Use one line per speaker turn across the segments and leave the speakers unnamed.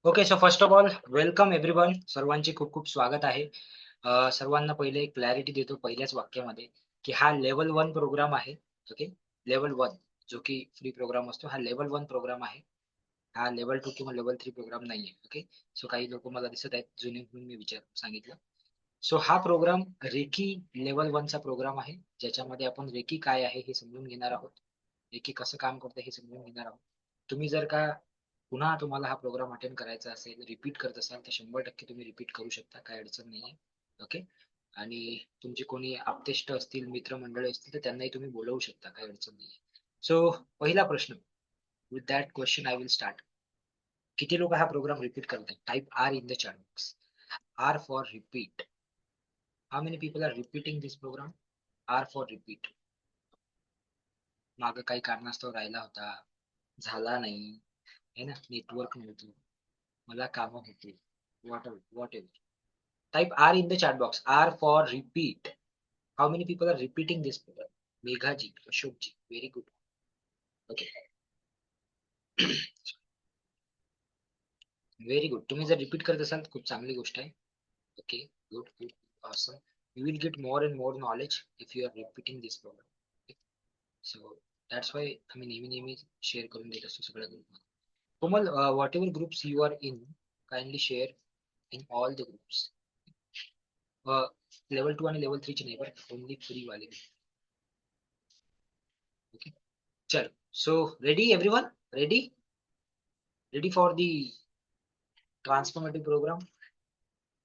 Okay, so first of all welcome everyone. सर्वांचे खूप खूप स्वागत आहे. सर्वांना पहिले एक क्लॅरिटी देतो पहिल्याच वाक्यामध्ये, की हा लेव्हल 1 प्रोग्राम आहे. ओके. लेव्हल 1 जो की फ्री प्रोग्राम असतो, हा लेव्हल 1 प्रोग्राम आहे. हा लेव्हल 2 किंवा लेव्हल 3 प्रोग्राम नाहीये. ओके. सो काही लोक मला दिसत आहेत जुने म्हणून मी सांगितलं. सो हा प्रोग्राम रेकी लेव्हल 1 चा प्रोग्राम आहे, ज्याच्यामध्ये आपण रेकी काय आहे हे समजून घेणार आहोत. रेकी कसं काम करतं हे समजून घेणार आहोत. तुम्ही जर का पुन्हा तुम्हाला हा प्रोग्राम अटेंड करायचा असेल, रिपीट करत असाल तर 100% तुम्ही रिपीट करू शकता. काही अडचण नाहीये. ओके. आणि तुमचे कोणी आप्तेष्ट असतील, मित्रमंडळी असतील तर त्यांनाही तुम्ही बोलवू शकता. काही अडचण नाहीये. सो पहिला प्रश्न. With that question I will start. किती लोक हा प्रोग्राम रिपीट करतात? Type R in the chat box. R for repeat. How many people are repeating this program? R for repeat. मागं काही कारणास्तव राहिला होता, झाला नाही, है ना, नेटवर्क नव्हतं, मला कामं होती, what ever. Type R in the chat box. R for repeat. How many people are repeating this program? Megha ji, Ashok ji, very good. Okay, very good. तुम्ही जर रिपीट करत असाल तर खूप चांगली गोष्ट आहे. Okay, good, good, awesome. You will get more and more knowledge if you are repeating this program. Okay? So that's why आम्ही नेहमी नेहमी शेअर करून देत असतो सगळ्या ग्रुपमध्ये. कोमल, whatever groups you are in, kindly share in all the groups. Level 2 आणि level 3 चे नाही बरं, ओनली फ्री वाले. ओके. चलो. So ready everyone? Ready? Ready for the transformative program?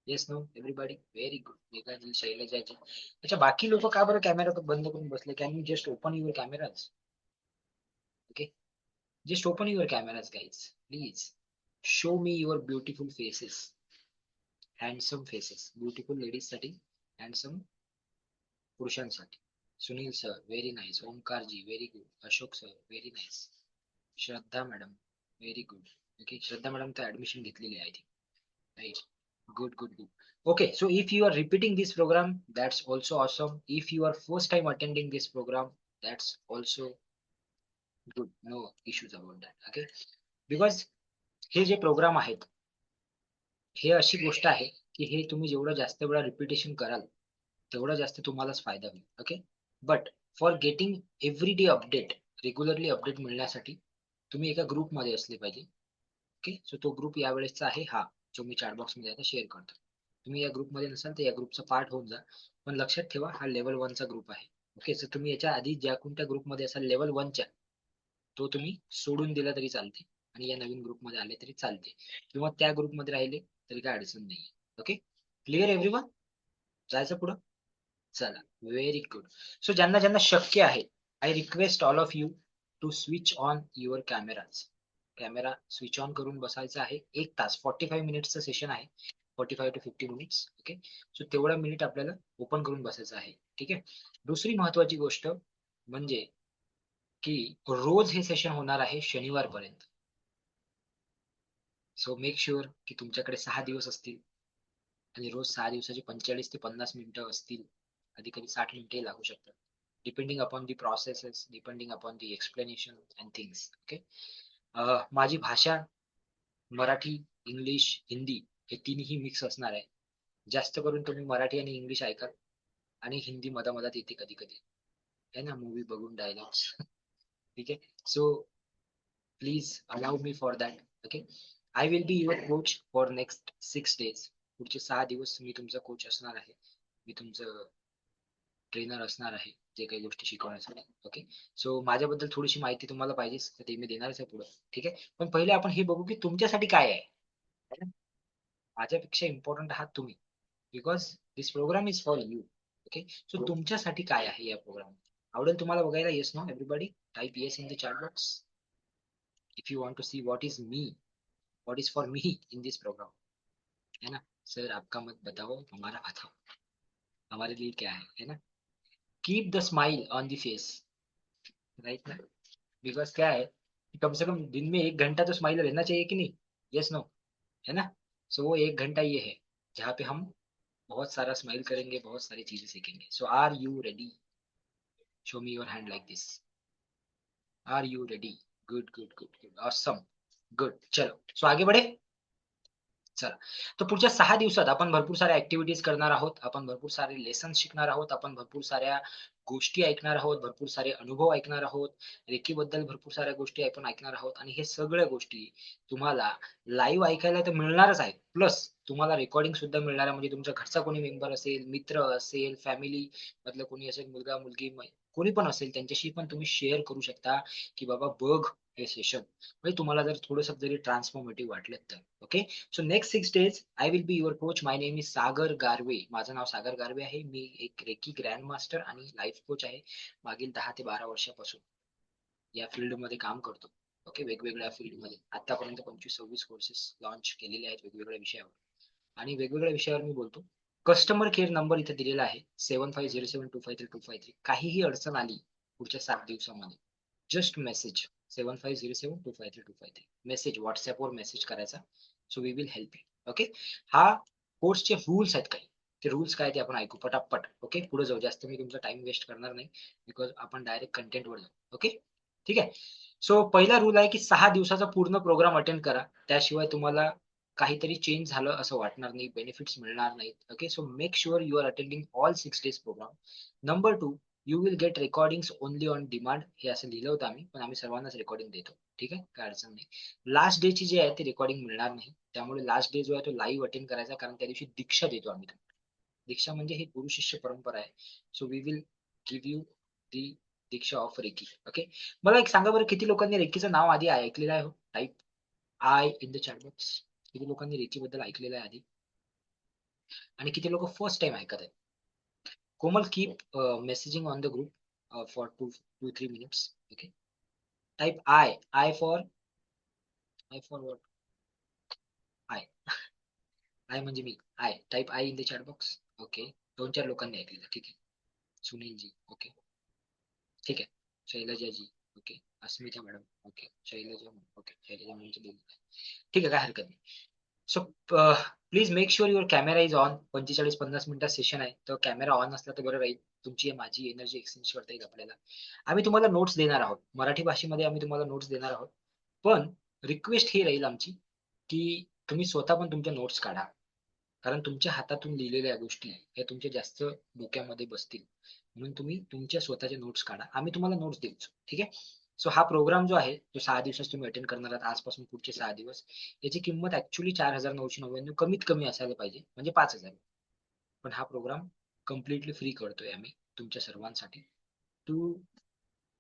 Yes, no, everybody. Very good. Megha ji, Shailaja ji. अच्छा, बाकी लोक का बरं कॅमेरा बंद करून बसले? Can you just open your cameras? Okay. Just open your cameras, guys. Please. Show me your beautiful faces. Handsome faces. Beautiful ladies साठी, handsome पुरुषांसाठी. Sunil sir, very nice. Omkar ji, very good. Ashok sir, very nice. Shraddha madam, very good. Okay, Shraddha madam तर admission घेतलेली आहे. Right. Good, good, good. Okay, so if you are repeating this program, that's also awesome. If you are first time attending this program, that's also good. No issues about that. Okay. Because हे जे programme आहेत, हे अशी गोष्ट आहे की हे तुम्ही जेवढं जास्त वेळा रिपिटेशन कराल, तेवढा जास्त तुम्हालाच फायदा होईल. Okay. But for getting every day update, regularly update मिळण्यासाठी तुम्ही एका ग्रुपमध्ये असले पाहिजे. ओके. सो तो ग्रुप यावेळेसचा आहे हा, जो मी चॅट बॉक्स मध्ये आता शेअर करतो. तुम्ही या ग्रुपमध्ये नसाल तर या ग्रुपचा पार्ट होऊन जा. पण लक्षात ठेवा, हा लेवल 1 चा ग्रुप आहे. ओके. सो तुम्ही याच्या आधी ज्या कोणत्या ग्रुपमध्ये असाल लेवल 1 च्या, तो तुम्ही सोडून दिला तरी चालते आणि या नवीन ग्रुपमध्ये आले तरी चालते, किंवा त्या ग्रुपमध्ये राहिले तरी काय अडचण नाही. ओके. Clear everyone? जायचं पुढं. चला, व्हेरी गुड. सो ज्यांना ज्यांना शक्य आहे, I request all of you to switch on your cameras. Camera switch on करून बसायचा आहे. 1 तास 45 मिनिट्सचं सेशन आहे. 45 to 50 मिनिट्स. ओके. सो तेवढा मिनिट आपल्याला ओपन करून बसायचं आहे. ठीक आहे. दुसरी महत्वाची गोष्ट म्हणजे की रोज हे सेशन होणार आहे शनिवारपर्यंत. सो मेक शुअर की तुमच्याकडे 6 दिवस असतील आणि रोज 6 दिवसाचे 45 ते 50 मिनिटं असतील. कधी कधी 60 मिनिटे लागू शकतात. Depending upon the processes, depending upon the explanation and things. Okay. माझी भाषा मराठी, इंग्लिश, हिंदी हे तिन्ही मिक्स असणार आहे. जास्त करून तुम्ही मराठी आणि इंग्लिश ऐकाल आणि हिंदी मधामधात येते कधी कधी, है ना, मूवी बघून डायलॉग्स. ठीक आहे. So please allow me for that. Okay. I will be your coach for next 6 days. पुढचे 6 दिवस मी तुमचा कोच असणार आहे. मी तुमचं ट्रेनर असणार आहे, जे काही गोष्टी शिकवण्यासाठी. ओके. सो माझ्याबद्दल थोडीशी माहिती तुम्हाला पाहिजेच, तर ते मी देणारच आहे पुढे. ठीक आहे. पण पहिले आपण हे बघू की तुमच्यासाठी काय आहे. है ना? माझ्यापेक्षा इम्पॉर्टंट आहात तुम्ही, because this program is for you. Okay. So तुमच्यासाठी काय आहे या प्रोग्राम? आवडेल तुम्हाला बघायला? Yes, no, everybody type yes in the chat box. If you want to see what is me, what is for me in this program, है ना. Sir आपका मत बताओ, हमारा बताओ, हमारे लिए क्या है ना. Keep the smile on the face. Right ना. बिकॉज क्या है कि कम से कम दिन में 1 घंटा तो स्माइल रहना चाहिए कि नहीं. यस, नो, है ना. सो वो 1 घंटा ये है जहाँ पे हम बहुत सारा स्माइल करेंगे, बहुत सारी चीजें सीखेंगे. So are you ready? Show me your hand like this. Are you ready? Good, good, good, good, awesome. Good. चलो, सो आगे बढ़े. चला, तर पुढच्या 6 दिवसात आपण भरपूर साऱ्या ऍक्टिव्हिटीज करणार आहोत, आपण भरपूर सारे लेसन शिकणार आहोत, आपण भरपूर साऱ्या गोष्टी ऐकणार आहोत, भरपूर सारे अनुभव ऐकणार आहोत, रेकीबद्दल भरपूर साऱ्या गोष्टी आपण ऐकणार आहोत आणि हे सगळ्या गोष्टी तुम्हाला लाईव्ह ऐकायला तर मिळणारच आहेत. प्लस तुम्हाला रेकॉर्डिंग सुद्धा मिळणार आहे. म्हणजे तुमच्या घरचा कोणी मेंबर असेल, मित्र असेल, फॅमिली मधलं कोणी असेल, मुलगा, मुलगी, कोणी पण असेल त्यांच्याशी पण तुम्ही शेअर करू शकता, की बाबा बघ हे सेशन. म्हणजे तुम्हाला जर थोडंसं जरी ट्रान्सफॉर्मेटिव्ह वाटलं तर. Okay. So next 6 days I will be your coach. My name is Sagar Garve. माझं नाव सागर गारवे आहे. मी एक रेकी ग्रँड मास्टर आणि लाईफ कोच आहे. मागील 10 ते 12 वर्षापासून या फील्डमध्ये काम करतो. ओके, वेगवेगळ्या फील्डमध्ये आतापर्यंत 25-26 कोर्सेस लॉन्च केलेले आहेत वेगवेगळ्या विषयावर आणि वेगवेगळ्या विषयावर मी बोलतो. कस्टमर केअर नंबर इथे दिलेला आहे 7507253253. काहीही अडचण आली पुढच्या 7 दिवसामध्ये जस्ट मेसेज 7507253253 मेसेज व्हॉट्सअपवर मेसेज करायचा. So we will help you. Okay. हा कोर्सचे रूल्स आहेत काही. ते रूल्स काय ते आपण ऐकू पटापट. ओके, पुढे जाऊ. जास्त मी तुमचा टाइम वेस्ट करणार नाही बिकॉज आपण डायरेक्ट कंटेंट वर जाऊ. ओके, ठीक आहे. सो पहिला रूल आहे की 6 दिवसाचा पूर्ण प्रोग्राम अटेंड करा. त्याशिवाय तुम्हाला काहीतरी चेंज झालं असं वाटणार नाही, बेनिफिट्स मिळणार नाहीत. Okay, so make sure you are attending all 6 days program. Number 2, you will get recordings only on demand. हे असं लिहिलं होतं आम्ही, पण आम्ही सर्वांनाच रेकॉर्डिंग देतो. ठीक आहे, काय अडचण नाही. लास्ट डे ची जी आहे ती रेकॉर्डिंग मिळणार नाही. त्यामुळे लास्ट डे जो आहे तो लाईव्ह अटेंड करायचा, कारण त्या दिवशी दीक्षा देतो आम्ही. दीक्षा म्हणजे ही गुरु शिष्य परंपरा आहे. So we will give you the दीक्षा ऑफ रेकी. ओके. मला एक सांगा बरं, किती लोकांनी रेकीचं नाव आधी ऐकलेलं आहे? Type I in the chat box. किती लोकांनी रेकी बद्दल ऐकलेलं आहे आधी आणि किती लोक फर्स्ट टाइम ऐकत आहेत? Komal, keep messaging on the group for 2-3 minutes. Okay. Type I. I for what? I. I म्हणजे मी. I type I in the chat box. Okay. 2-4 लोकांनी ऐकलेलं. ठीक आहे. सुनील जी. ओके, ठीक आहे. Shailaja ji. Okay. Asmita madam. Okay. Shailaja. Okay, Shailaja madam. ठीक आहे, काय हरकत नाही. So please make sure your camera is on. 45-50 मिनिटात सेशन आहे, तर कॅमेरा ऑन असला तर बरं राहील. तुमची माझी एनर्जी एक्सचेंज करता येईल आपल्याला. आम्ही तुम्हाला नोट्स देणार आहोत, मराठी भाषेमध्ये आम्ही तुम्हाला नोट्स देणार आहोत. पण रिक्वेस्ट ही राहील आमची की तुम्ही स्वतः पण तुमच्या नोट्स काढा, कारण तुमच्या हातातून लिहिलेल्या गोष्टी या तुमच्या जास्त डोक्यामध्ये बसतील. म्हणून तुम्ही तुमच्या स्वतःचे नोट्स काढा, आम्ही तुम्हाला नोट्स देऊच. ठीक आहे. सो हा प्रोग्राम जो आहे तो 6 दिवसात तुम्ही अटेंड करणार आहात आजपासून पुढचे 6 दिवस. याची किंमत ऍक्च्युली 4,999 कमीत कमी असायला पाहिजे, म्हणजे 5,000. पण हा प्रोग्राम कम्प्लिटली फ्री करतोय आम्ही तुमच्या सर्वांसाठी, to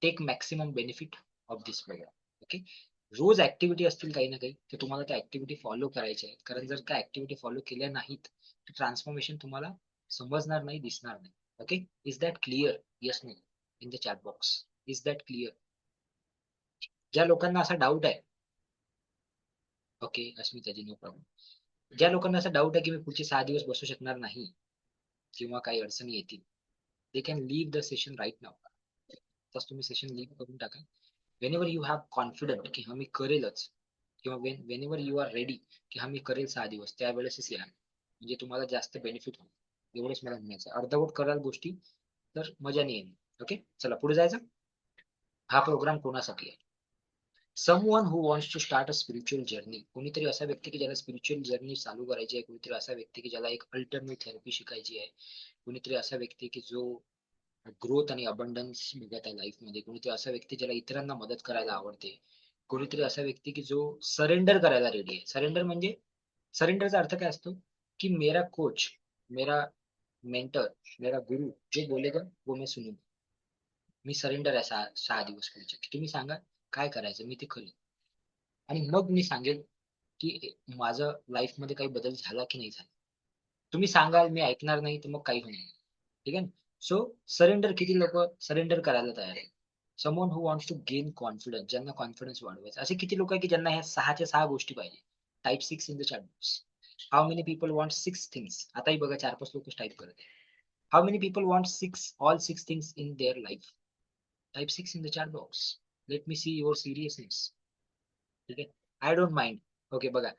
take maximum benefit of this program. Okay. रोज ऍक्टिव्हिटी असतील काही ना काही, तर तुम्हाला त्या ऍक्टिव्हिटी फॉलो करायच्या आहेत, कारण जर त्या ऍक्टिव्हिटी फॉलो केल्या नाहीत तर ट्रान्सफॉर्मेशन तुम्हाला समजणार नाही, दिसणार नाही. Okay. Is that clear? Yes, no in the chat box. Is that clear? ज्या लोकांना असा डाऊट आहे, ओके अस्मिताजी, नो प्रॉब्लेम. ज्या लोकांना असा डाऊट आहे की मी पुढचे 6 दिवस बसू शकणार नाही किंवा काही अडचणी येतील, they can leave the session right now. तसं तुम्ही सेशन लीव्ह करून टाका. वेन यू हॅव कॉन्फिडंट की हा मी करेलच, किंवा वेन यू आर रेडी की हा मी करेल 6 दिवस, त्यावेळेसच या, म्हणजे तुम्हाला जास्त बेनिफिट होईल. एवढंच मला म्हणायचं. अर्धवट कराल गोष्टी तर मजा नाही येईल. ओके, चला पुढे जायचं. हा प्रोग्राम कोणासाठी आहे? Someone who wants to start a spiritual journey. कोणीतरी असा व्यक्ती की ज्याला स्पिरिच्युअल जर्नी चालू करायची आहे, कोणीतरी असा व्यक्ती की ज्याला एक अल्टरनेट थेरपी शिकायची आहे, कोणीतरी असा व्यक्ती की जो ग्रोथ आणि अबंडन्स बघत आहे लाईफ मध्ये, कोणीतरी असा व्यक्ती ज्याला इतरांना मदत करायला आवडते, कोणीतरी असा व्यक्ती की जो सरेंडर करायला रेडी आहे. सरेंडर म्हणजे, सरेंडरचा अर्थ काय असतो की मेरा कोच, मेरा मेंटर, मेरा गुरु जो बोलेगा वो मैं सुनूंगा. मी सरेंडर आहे 6 दिवस पुढचे, की तुम्ही सांगा काय करायचं मी ते करेन, आणि मग मी सांगेल की माझं लाईफ मध्ये काही बदल झाला की नाही झाला. तुम्ही सांगाल, मी ऐकणार नाही, तर मग काही होणार नाही. ठीक आहे. सो सरेंडर, किती लोक सरेंडर करायला तयार आहे? Someone who wants to gain confidence, ज्यांना कॉन्फिडन्स वाढवायचा. असे किती लोक आहे की ज्यांना ह्या 6च्या 6 गोष्टी पाहिजे? Type 6 in the chat box. How many people want 6 things? आताही बघा 4-5 लोक टाईप करत आहे. How many people want all 6 things in their life? Type 6 in the chat box. Let me see your seriousness. ठीक आहे. I don't mind. ओके, बघा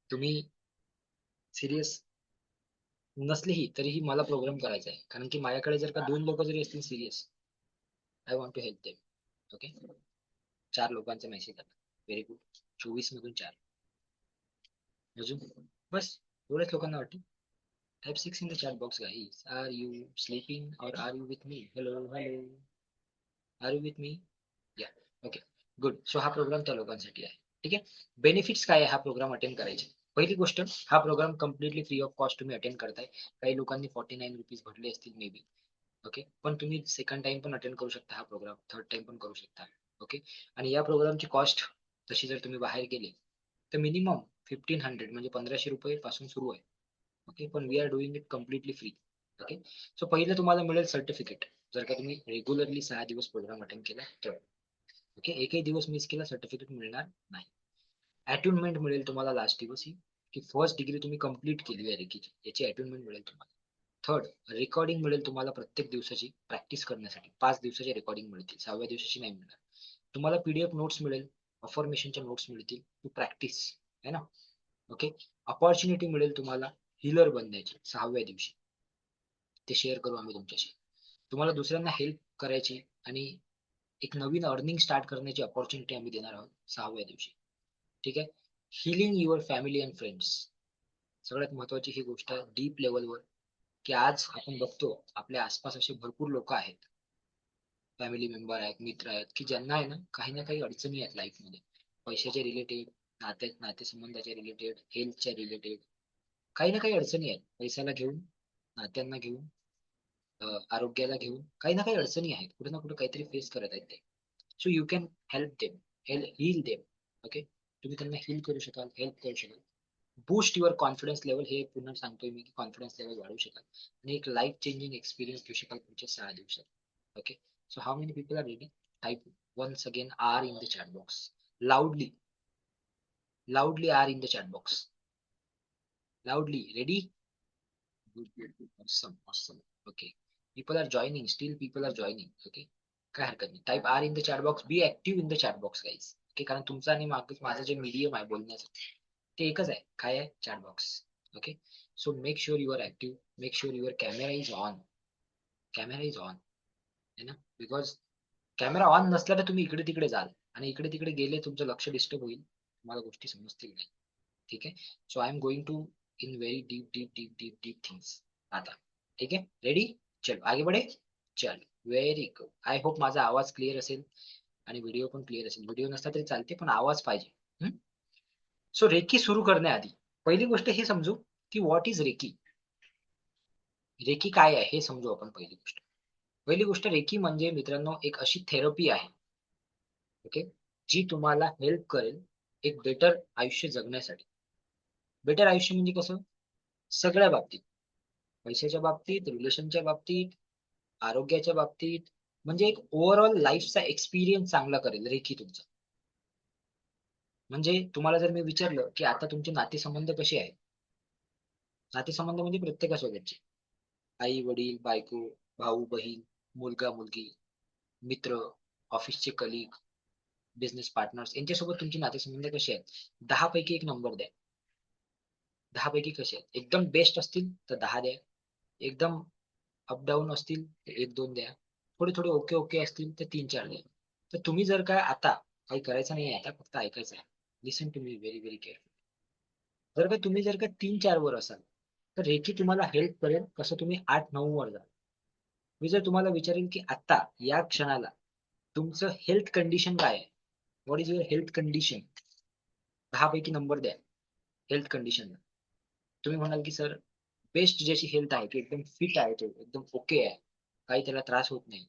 तुम्ही serious नसलीही तरीही मला प्रोग्राम करायचा आहे, कारण की माझ्याकडे जर का 2 लोक जरी असतील serious, I want to help them. Okay. 4 लोकांचा मेसेज आला. Very good. 24 मधून 4. अजून बस एवढ्याच लोकांना वाटतं. Type 6 in the chat box guys. Are you sleeping or are you with me? Hello, hello. Are you with me? Yeah. Okay. Good. So हा programme त्या लोकांसाठी आहे. ठीक आहे. बेनिफिट्स काय आहे हा प्रोग्राम अटेंड करायचे? पहिली गोष्ट, हा program completely free of cost तुम्ही अटेंड करताय. काही लोकांनी 49 रुपीज भरले असतील मे बी. ओके. पण तुम्ही सेकंड टाइम पण अटेंड करू शकता हा प्रोग्राम, थर्ड टाइम पण करू शकता. ओके. आणि या प्रोग्रामची कॉस्ट तशी जर तुम्ही बाहेर गेले तर मिनिमम 1500 म्हणजे 1500 रुपये पासून सुरू आहे. ओके. पण we are doing it completely free. Okay. So पहिलं तुम्हाला मिळेल सर्टिफिकेट, जर का तुम्ही रेग्युलरली 6 दिवस प्रोग्राम अटेंड केला तर. ओके. एकही दिवस मिस केला सर्टिफिकेट मिळणार नाही. अटुनमेंट मिळेल तुम्हाला लास्ट दिवस ही, की फर्स्ट डिग्री तुम्ही कंप्लीट केली आहे रेकीची, याची अटुनमेंट मिळेल तुम्हाला. थर्ड, रेकॉर्डिंग मिळेल तुम्हाला प्रत्येक दिवसाची प्रॅक्टिस करण्यासाठी. 5 दिवसाची रेकॉर्डिंग मिळतील, 6व्या दिवसाची नाही मिळणार. तुम्हाला पीडीएफ नोट्स मिळेल, अफॉर्मेशनच्या नोट्स मिळतील टू प्रॅक्टिस, है ना. ओके. अपॉर्च्युनिटी मिळेल तुम्हाला हिलर बनण्याची 6व्या दिवशी, ते शेअर करू आम्ही तुमच्याशी. तुम्हाला दुसऱ्यांना हेल्प करायची आणि एक नवीन अर्निंग स्टार्ट करण्याची अपॉर्च्युनिटी आम्ही देणार आहोत 6व्या दिवशी. ठीक आहे. Healing your family and friends, सगळ्यात महत्वाची ही गोष्ट आहे डीप लेवलवर, की आज आपण बघतो आपल्या आसपास असे भरपूर लोक आहेत, फॅमिली मेंबर आहेत, मित्र आहेत, की ज्यांना आहे ना काही अडचणी आहेत लाईफमध्ये, पैशाच्या रिलेटेड, नातेसंबंधाच्या रिलेटेड, हेल्थच्या रिलेटेड, काही ना काही अडचणी आहेत. पैशाला घेऊन, नात्यांना घेऊन, आरोग्याला घेऊन काही ना काही अडचणी आहेत, कुठे ना कुठे काहीतरी फेस करत आहेत ते. So you can help them, heal them. Okay. तुम्ही त्यांना हील करू शकाल, हेल्प करू शकाल. बूस्ट युअर कॉन्फिडन्स लेवल, हे पुन्हा सांगतोय मी की कॉन्फिडन्स लेवल वाढवू शकाल आणि एक लाईफ चेंजिंग एक्सपिरियन्स घेऊ शकाल पुढच्या 6 दिवसात. Okay. So how many people are ready? Type once again R in the chat box. Loudly, loudly R in the chat box. Loudly. Ready? Good, good, good. Awesome, awesome. Okay. People are joining. Still people are joining. Okay. काय हरकत नाही. Type R in the chat box. Be active in the chat box guys. Okay. कारण तुमचा आणि माझं जे medium आहे बोलण्याचं ते एकच आहे. काय आहे? Chat box. Okay. So make sure you are active. Make sure your camera is on. Camera is on, है ना. बिकॉज कॅमेरा ऑन नसला तर तुम्ही इकडे तिकडे जाल आणि इकडे तिकडे गेले तुमचं लक्ष डिस्टर्ब होईल, तुम्हाला गोष्टी समजतील नाही. ठीक आहे. So I am going to in very deep deep deep deep deep things आता. ठीक आहे. रेडी? चलो आगे बढे. चल. Very good. आय होप माझा आवाज क्लिअर असेल आणि व्हिडिओ पण क्लिअर असेल. व्हिडिओ नसला तरी चालते पण आवाज पाहिजे. सो रेकी सुरू करण्याआधी पहिली गोष्ट हे समजू की व्हॉट इज रेकी. रेकी काय आहे हे समजू आपण. पहिली गोष्ट रेकी म्हणजे मित्रांनो एक अशी थेरपी आहे, ओके, जी तुम्हाला हेल्प करेल एक बेटर आयुष्य जगण्यासाठी. बेटर आयुष्य म्हणजे कसं? सगळ्या बाबतीत, पैशाच्या बाबतीत, रिलेशनच्या बाबतीत, आरोग्याच्या बाबतीत, म्हणजे एक ओव्हरऑल लाईफचा एक्सपिरियन्स चांगला करेल रेकी तुमचा. म्हणजे तुम्हाला जर मी विचारलं की आता तुमचे नातेसंबंध कसे आहेत, नातेसंबंध म्हणजे प्रत्येकासोबतचे, आई वडील, बायको, भाऊ बहीण, मुलगा मुलगी, मित्र, ऑफिसचे कलिग, बिझनेस पार्टनर्स, यांच्यासोबत तुमचे नातेसंबंध कसे आहेत? 10 पैकी एक नंबर द्या. 10 पैकी कसे आहेत? एकदम बेस्ट असतील तर 10 द्या. एकदम अपडाऊन असतील तर 1-2 द्या. थोडे थोडे ओके ओके असतील तर 3-4 द्या. तर तुम्ही जर का आता काही करायचं नाही, आता फक्त ऐकायचं आहे. Listen to me very very careful. जर का 3-4 वर असाल तर रेकी तुम्हाला हेल्प करेल कसं तुम्ही 8-9 वर जा. मी जर तुम्हाला विचारेन की आता या क्षणाला तुमचं हेल्थ कंडिशन काय आहे, what is your health condition, 10 पैकी नंबर द्या हेल्थ कंडिशनला. तुम्ही म्हणाल की सर बेस्ट ज्याची हेल्थ आहे की एकदम फिट आहे, तो एकदम ओके आहे, काही त्याला त्रास होत नाही,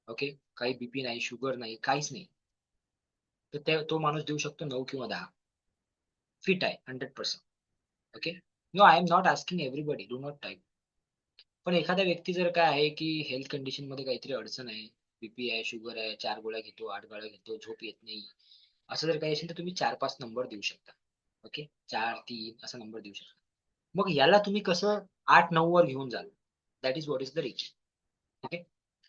ओके, काही बीपी नाही, शुगर नाही, काहीच नाही, तर तो माणूस देऊ शकतो 9 किंवा 10. फिट आहे 100%. Okay. No, I am not asking everybody, do not type. पण एखादा व्यक्ती जर काय आहे की हेल्थ कंडिशन मध्ये काहीतरी अडचण आहे, बीपी आहे, शुगर आहे, 4 गोळ्या घेतो, 8 गोळ्या घेतो, झोप येत नाही, असं जर काही असेल तर तुम्ही 4-5 नंबर देऊ शकता. ओके. 4-3 असा नंबर देऊ शकता. मग याला तुम्ही कसं 8-9 वर घेऊन जाल, that is what is the reiki. Okay.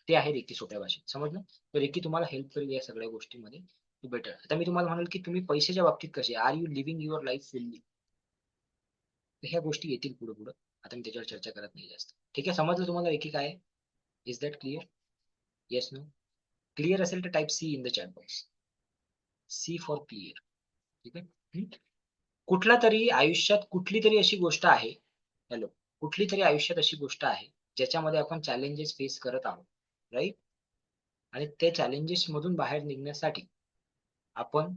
ते आहे रेकी सोप्या भाषेत, समजलं? तर रेकी तुम्हाला हेल्प करेल या सगळ्या गोष्टीमध्ये टू बेटर. आता मी तुम्हाला म्हणाल की तुम्ही पैशाच्या बाबतीत कसे, are you living your life fully, तर ह्या गोष्टी येतील पुढे पुढे. आता मी त्याच्यावर चर्चा करत नाही जास्त. ठीक आहे. समजलं तुम्हाला रेकी काय आहे? Is that clear? Yes, no? Clear असेल तर type C in the chat box. C for clear. ठीक आहे. कुठला तरी आयुष्यात कुठली तरी अशी गोष्ट आहे, हॅलो, कुठली तरी आयुष्यात अशी गोष्ट आहे ज्याच्यामध्ये आपण चॅलेंजेस फेस करत आहोत, राईट? आणि त्या चॅलेंजेस मधून बाहेर निघण्यासाठी आपण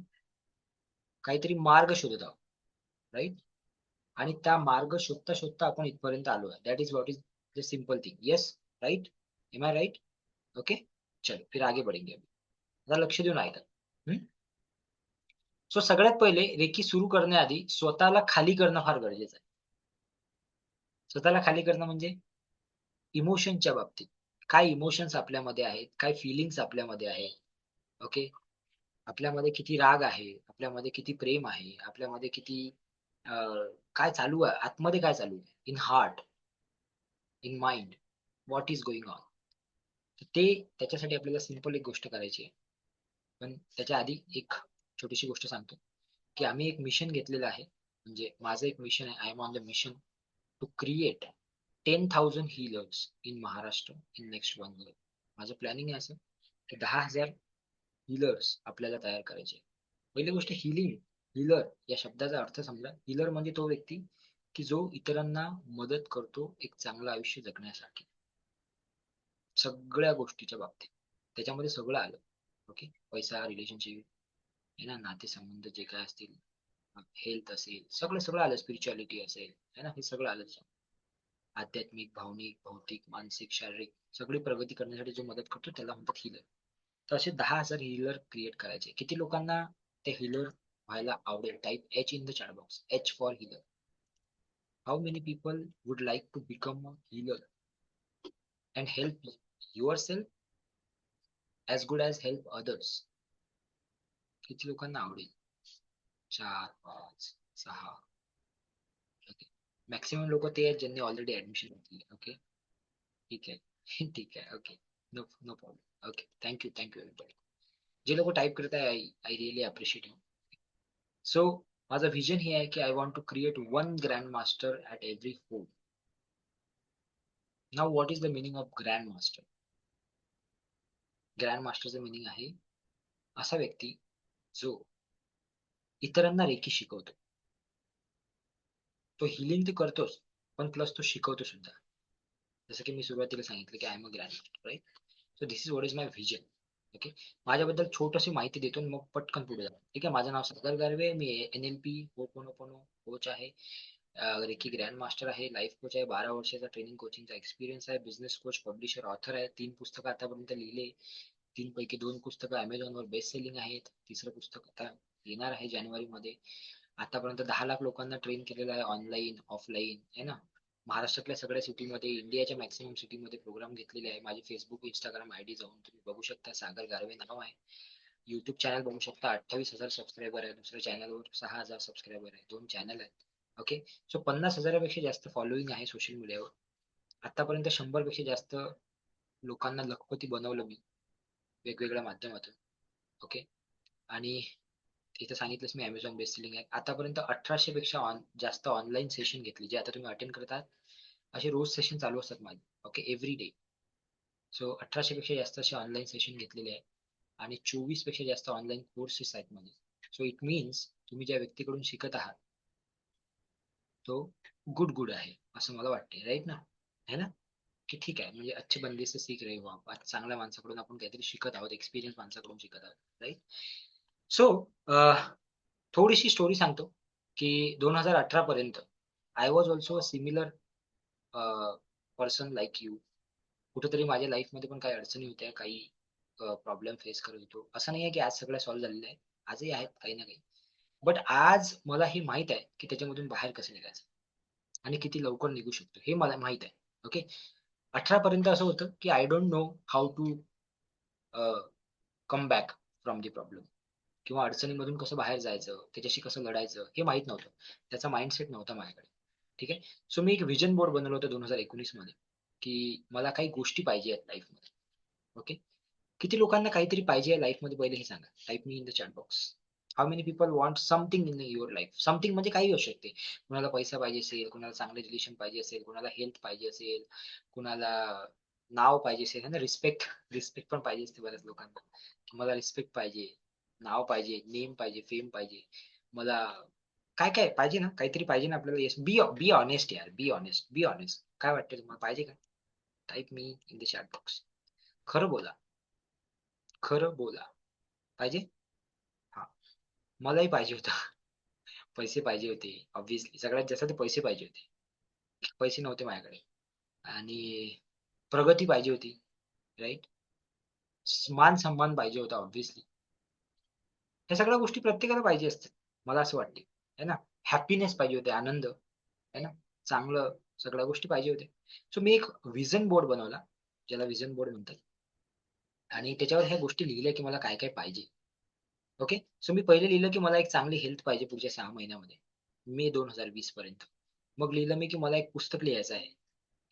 काहीतरी मार्ग शोधत आहोत, राईट? आणि त्या मार्ग शोधता शोधता आपण इथपर्यंत आलो आहे. That is what is the simple thing. Yes, right? Am I right? Okay, चलो फिर आगे बढ़ेंगे अभी. जरा लक्ष देऊन ऐका. सो सगळ्यात पहिले रेकी सुरू करण्याआधी स्वतःला खाली करणं फार गरजेचं आहे. स्वतःला खाली करणं म्हणजे इमोशनच्या बाबतीत. काय इमोशन्स आपल्यामध्ये आहेत, काय फीलिंग्स आपल्यामध्ये आहेत, ओके? आपल्यामध्ये किती राग आहे, आपल्यामध्ये किती प्रेम आहे, आपल्यामध्ये किती काय चालू आहे, आतमध्ये काय चालू आहे, in heart, in mind, what is going on. ते त्याच्यासाठी आपल्याला सिंपल एक गोष्ट करायची आहे. पण त्याच्या आधी एक छोटीशी गोष्ट सांगतो, की आम्ही एक मिशन घेतलेलं आहे. म्हणजे माझं एक मिशन आहे. I am on the mission to create 10,000 healers in Maharashtra in next 1 year. माझं प्लॅनिंग आहे असं, की 10,000 healers आपल्याला तयार करायचे. पहिली गोष्ट हिलिंग, हिलर या शब्दाचा अर्थ समजा. हिलर म्हणजे तो व्यक्ती की जो इतरांना मदत करतो एक चांगलं आयुष्य जगण्यासाठी. सगळ्या गोष्टीच्या बाबतीत त्याच्यामध्ये सगळं आलं. ओके, पैसा, रिलेशनशिप, है ना, नातेसंबंध जे काय असतील, हेल्थ असेल, सगळं सगळं आलं, स्पिरिच्युअलिटी असेल, है ना, हे सगळं आलं. आध्यात्मिक, भावनिक, भौतिक, मानसिक, शारीरिक सगळी प्रगती करण्यासाठी जो मदत करतो त्याला म्हणतात हिलर. तर असे 10,000 हिलर क्रिएट करायचे. किती लोकांना ते हिलर व्हायला आवडेल? Type H in the chat box, H for healer. How many people would like to become a healer and help yourself as good as help others? किती लोकांना आवडेल? 4, 5, 6. ओके, मॅक्सिमम लोक ते आहेत ज्यांनी ऑलरेडी ऍडमिशन घेतली. Okay, ठीक आहे. ठीक आहे. Okay, no no problem. Okay, thank you thank you everybody. जे लोक टाईप करत आहे, I I really appreciate you. So माझं व्हिजन हे आहे की I want to create one grand master at every home. Now what is the meaning of grand master? Grand मास्टरचं meaning आहे असा व्यक्ती जो इतरांना रेकी शिकवतो. तो हिलिंग तर करतोच, पण प्लस तो शिकवतो सुद्धा. जसं की मी सुरुवातीला सांगितलं की I am a grand master, right? So this is what is my vision. Okay, माझ्याबद्दल छोटीशी माहिती देतो आणि मग पटकन पुढे जातो. ठीक आहे, माझं नाव सागर गारवे, मी NLP होपोनोपोनो कोच आहे, रेकी ग्रँड मास्टर आहे, लाईफ कोच आहे, 12 वर्षाचा ट्रेनिंग कोचिंगचा एक्सपिरियन्स आहे, बिझनेस कोच, पब्लिशर, ऑथर आहे, 3 पुस्तकं आतापर्यंत लिहिले. 3 पैकी 2 पुस्तकं अमेझॉनवर बेस्ट सेलिंग आहेत. तिसरं पुस्तक आता येणार आहे जानेवारीमध्ये. आतापर्यंत 10 लाख लोकांना ट्रेन केलेलं आहे, ऑनलाईन ऑफलाईन, है ना. महाराष्ट्रातल्या सगळ्या सिटीमध्ये, इंडियाच्या मॅक्सिमम सिटीमध्ये प्रोग्राम घेतलेले आहे. माझी फेसबुक, इंस्टाग्राम आयडी जाऊन तुम्ही बघू शकता, सागर गारवे नाव आहे. युट्यूब चॅनल बघू शकता, 28,000 सबस्क्रायबर आहे. दुसऱ्या चॅनलवर 6,000 सबस्क्रायबर आहे. 2 चॅनल आहेत. ओके, सो 50,000पेक्षा जास्त फॉलोईंग आहे सोशल मीडियावर. आतापर्यंत 100 पेक्षा जास्त लोकांना लखपती बनवलं मी वेगवेगळ्या माध्यमातून. ओके, आणि इथं सांगितलंच मी, अमेझॉन बेस्ट सेलिंग आहे. आतापर्यंत 1800 पेक्षा जास्त ऑनलाईन सेशन घेतली, जे आता तुम्ही अटेंड करतात. असे रोज सेशन चालू असतात माझे. Okay, every day. सो 1800 पेक्षा जास्त असे ऑनलाईन सेशन घेतलेले आहे आणि 24 पेक्षा जास्त ऑनलाईन कोर्सेस आहेत माझे. सो इट मीन्स तुम्ही ज्या व्यक्तीकडून शिकत आहात तो गुड आहे असं मला वाटते, राईट ना? है ना? की ठीक आहे, म्हणजे अच्छे बंदे से सीख रहे हो आप. आता चांगल्या माणसाकडून आपण काहीतरी शिकत आहोत, एक्सपिरियन्स माणसाकडून शिकत आहोत, राईट? सो थोडीशी स्टोरी सांगतो की 2018 पर्यंत I was also a similar person like you. कुठेतरी माझ्या लाईफमध्ये पण काही अडचणी होत्या, काही प्रॉब्लेम फेस करत होतो. असं नाही आहे की आज सगळ्या सॉल्व्ह झालेल्या आहेत, आजही आहेत काही ना काही. बट आज मला हे माहित आहे की त्याच्यामधून बाहेर कसं निघायचं आणि किती लवकर निघू शकतो हे मला माहित आहे. ओके, 18 पर्यंत असं होतं की I don't know how to come back from the problem, किंवा अडचणीमधून कसं बाहेर जायचं, त्याच्याशी कसं लढायचं हे माहित नव्हतं. त्याचा माइंडसेट नव्हता माझ्याकडे. ठीक आहे, सो मी एक व्हिजन बोर्ड बनवलं होतं 2019 मध्ये, की मला काही गोष्टी पाहिजे आहेत लाईफमध्ये. ओके, किती लोकांना काहीतरी पाहिजे लाईफमध्ये पहिले हे सांगा. Type me in the chat box. How many people want something in your life? Something म्हणजे काही असू शकते. कुणाला पैसा पाहिजे असेल, कुणाला चांगले रिलेशन पाहिजे असेल, कुणाला हेल्थ पाहिजे असेल, कुणाला नाव पाहिजे असेल, है ना, रिस्पेक्ट. रिस्पेक्ट पण पाहिजे असते बऱ्याच लोकांना. मला रिस्पेक्ट पाहिजे, नाव पाहिजे, नेम पाहिजे, फेम पाहिजे मला, काय काय पाहिजे ना, काहीतरी पाहिजे ना आपल्याला. येस, बी बी ऑनेस्ट यार, बी ऑनेस्ट, बी ऑनेस्ट. काय वाटतं तुम्हाला, पाहिजे का? Type me in the chat box. खरं बोला, खरं बोला. पाहिजे? हा, मलाही पाहिजे होता. पैसे पाहिजे होते ऑब्व्हियसली, सगळ्यात जास्त ते पैसे पाहिजे होते. पैसे नव्हते माझ्याकडे. आणि प्रगती पाहिजे होती, राईट. मान सन्मान पाहिजे होता ऑब्व्हियसली. ह्या सगळ्या गोष्टी प्रत्येकाला पाहिजे असतात, मला असं वाटते, है ना. हॅपीनेस पाहिजे होते, आनंद, है ना. चांगलं, सगळ्या गोष्टी पाहिजे होत्या. सो मी एक विजन बोर्ड बनवला, ज्याला विजन बोर्ड म्हणतात. आणि त्याच्यावर ह्या गोष्टी लिहिल्या की मला काय काय पाहिजे. ओके. सो मी पहिले लिहिलं की मला एक चांगली हेल्थ पाहिजे पुढच्या 6 महिन्यामध्ये, मे 2020 पर्यंत. मग लिहिलं मी की मला एक पुस्तक लिहायचं आहे.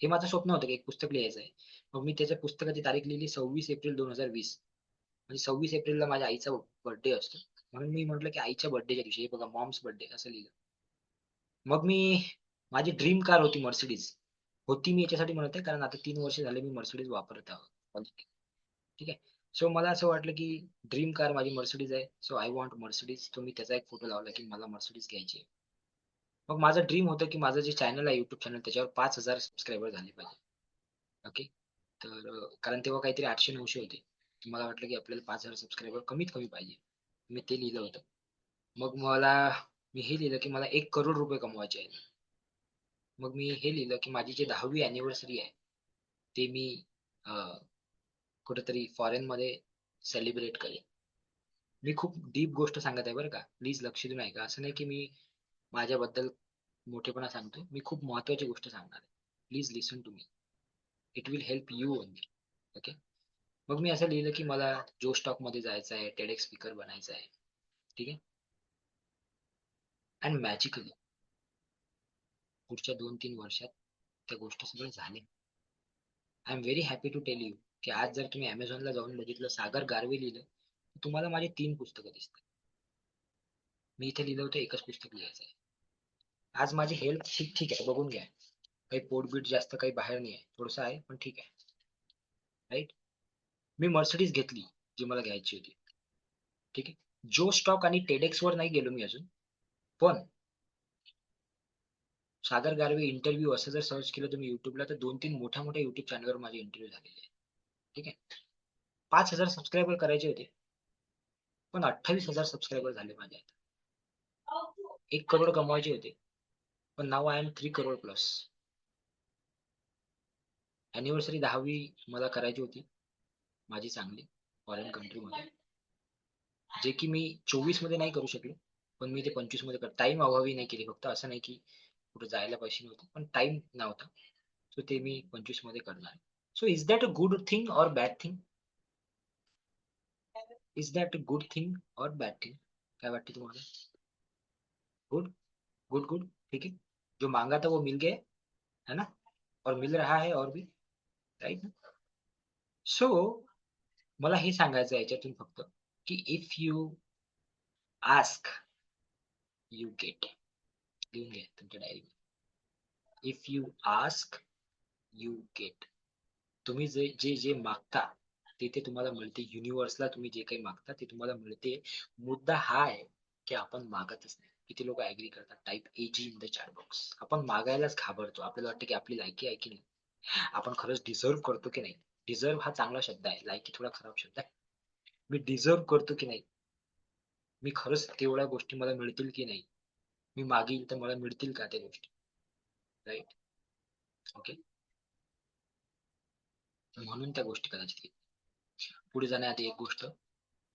हे माझं स्वप्न होतं की एक पुस्तक लिहायचं आहे. मग मी त्याच्या पुस्तकाची तारीख लिहिली 26 एप्रिल 2020. म्हणजे 26 एप्रिलला माझ्या आईचा बर्थडे असतो. म्हणून मी म्हटलं की आईच्या बर्थडेच्या दिवशी, हे बघा, मॉम्स बर्थडे असं लिहिलं. मग मी, माझी ड्रीम कार होती मर्सिडीज. होती मी याच्यासाठी म्हणत आहे कारण आता 3 वर्ष झाले मी मर्सिडीज वापरत आहोत. ठीक आहे. सो मला असं वाटलं की ड्रीम कार माझी मर्सिडीज आहे, सो आय वॉन्ट मर्सिडीज. तो मी त्याचा एक फोटो लावला की मला मर्सिडीज घ्यायची आहे. मग माझं ड्रीम होतं की माझं जे चॅनल आहे, युट्यूब चॅनल, त्याच्यावर 5,000 सबस्क्रायबर झाले पाहिजे. ओके. तर कारण तेव्हा काहीतरी 800-900 होते. तर मला वाटलं की आपल्याला 5,000 सबस्क्रायबर कमीत कमी पाहिजे. मी ते लिहिलं होतं. मग मला, मी हे लिहिलं की मला 1 करोड रुपये कमवायचे आहेत. मग मी हे लिहिलं की माझी जी 10वी अॅनिव्हर्सरी आहे, ते मी कुठेतरी फॉरेन मध्ये सेलिब्रेट करेन. मी खूप डीप गोष्ट सांगत आहे बरं का, प्लीज लक्ष देऊन ऐका. असं नाही की मी माझ्याबद्दल मोठेपणा सांगतोय, मी खूप महत्वाची गोष्ट सांगणार आहे. Please listen to me, it will help you only. Okay. मग मी असं लिहिलं की मला जो स्टॉक मध्ये जायचं आहे, टेडेक्स स्पीकर बनायचं आहे. ठीक आहे. अँड मॅजिकली पुढच्या 2-3 वर्षात त्या गोष्टी सगळ्या झाल्या. I am very happy to tell you की आज जर तुम्ही अमेझॉनला जाऊन बघितलं, सागर गारवे लिहिलं, तर तुम्हाला माझी 3 पुस्तकं दिसतात. मी इथे लिहिलं होतं एकच पुस्तक लिहायचं आहे. आज माझी हेल्थ ठीक ठीक आहे, बघून घ्या. काही पोटबीट जास्त काही बाहेर नाही आहे, थोडंसं आहे पण ठीक आहे, राईट. मी मर्सिडीज घेतली, जी मला घ्यायची होती. ठीक आहे. जो स्टॉक आणि टेडेक्स वर नाही गेलो मी अजून, पण सागर गारवे इंटरव्ह्यू असं जर सर्च केलं तुम्ही युट्यूबला, तर 2-3 मोठ्या मोठ्या युट्यूब चॅनलवर माझे इंटरव्ह्यू झालेले आहे. ठीक आहे. 5,000 सबस्क्रायबर करायचे होते, पण 28,000 सबस्क्रायबर झाले माझे आता. 1 करोड कमवायचे होते, पण now I am 3 crore plus. Anniversary 10वी मला करायची होती माझी चांगली, फॉरेन कंट्रीमध्ये, जे की मी 24 मध्ये नाही करू शकलो. पण मी ते 25 मध्ये टाइम अभावी नाही केली, फक्त असं नाही की कुठे जायला पैसे नव्हते, पण टाइम नव्हता. सो ते मी 25 मध्ये करणार. So is that a good thing और bad thing? Is that a good thing और बॅड थिंग? काय वाटते तुम्हाला? Good, good, good. ठीक है. जो मांगा था वो मिल गया, है ना. और मिल रहा है और भी, राइट ना. सो मला हे सांगायचं आहे याच्यातून फक्त की if you ask you get. लिहून घ्या तुमच्या diary. If you ask you get. तुम्ही जे जे जे मागता ते ते तुम्हाला मिळते. युनिव्हर्सला तुम्ही जे काही मागता ते तुम्हाला मिळते. मुद्दा हा आहे की आपण मागतच नाही. किती लोक ऍग्री करतात? Type ag in the chat box. आपण मागायलाच घाबरतो, आपल्याला वाटतं की आपली लायकी आहे की नाही, आपण खरंच डिझर्व करतो की नाही. डिझर्व हा चांगला शब्द आहे, लायकी थोडा खराब शब्द आहे. मी डिझर्व करतो की नाही, मी खरंच तेवढ्या गोष्टी मला मिळतील की नाही, मी मागील तर मला मिळतील का त्या गोष्टी, राईट. ओके. म्हणून त्या गोष्टी कदाचित पुढे जाण्याआधी एक गोष्ट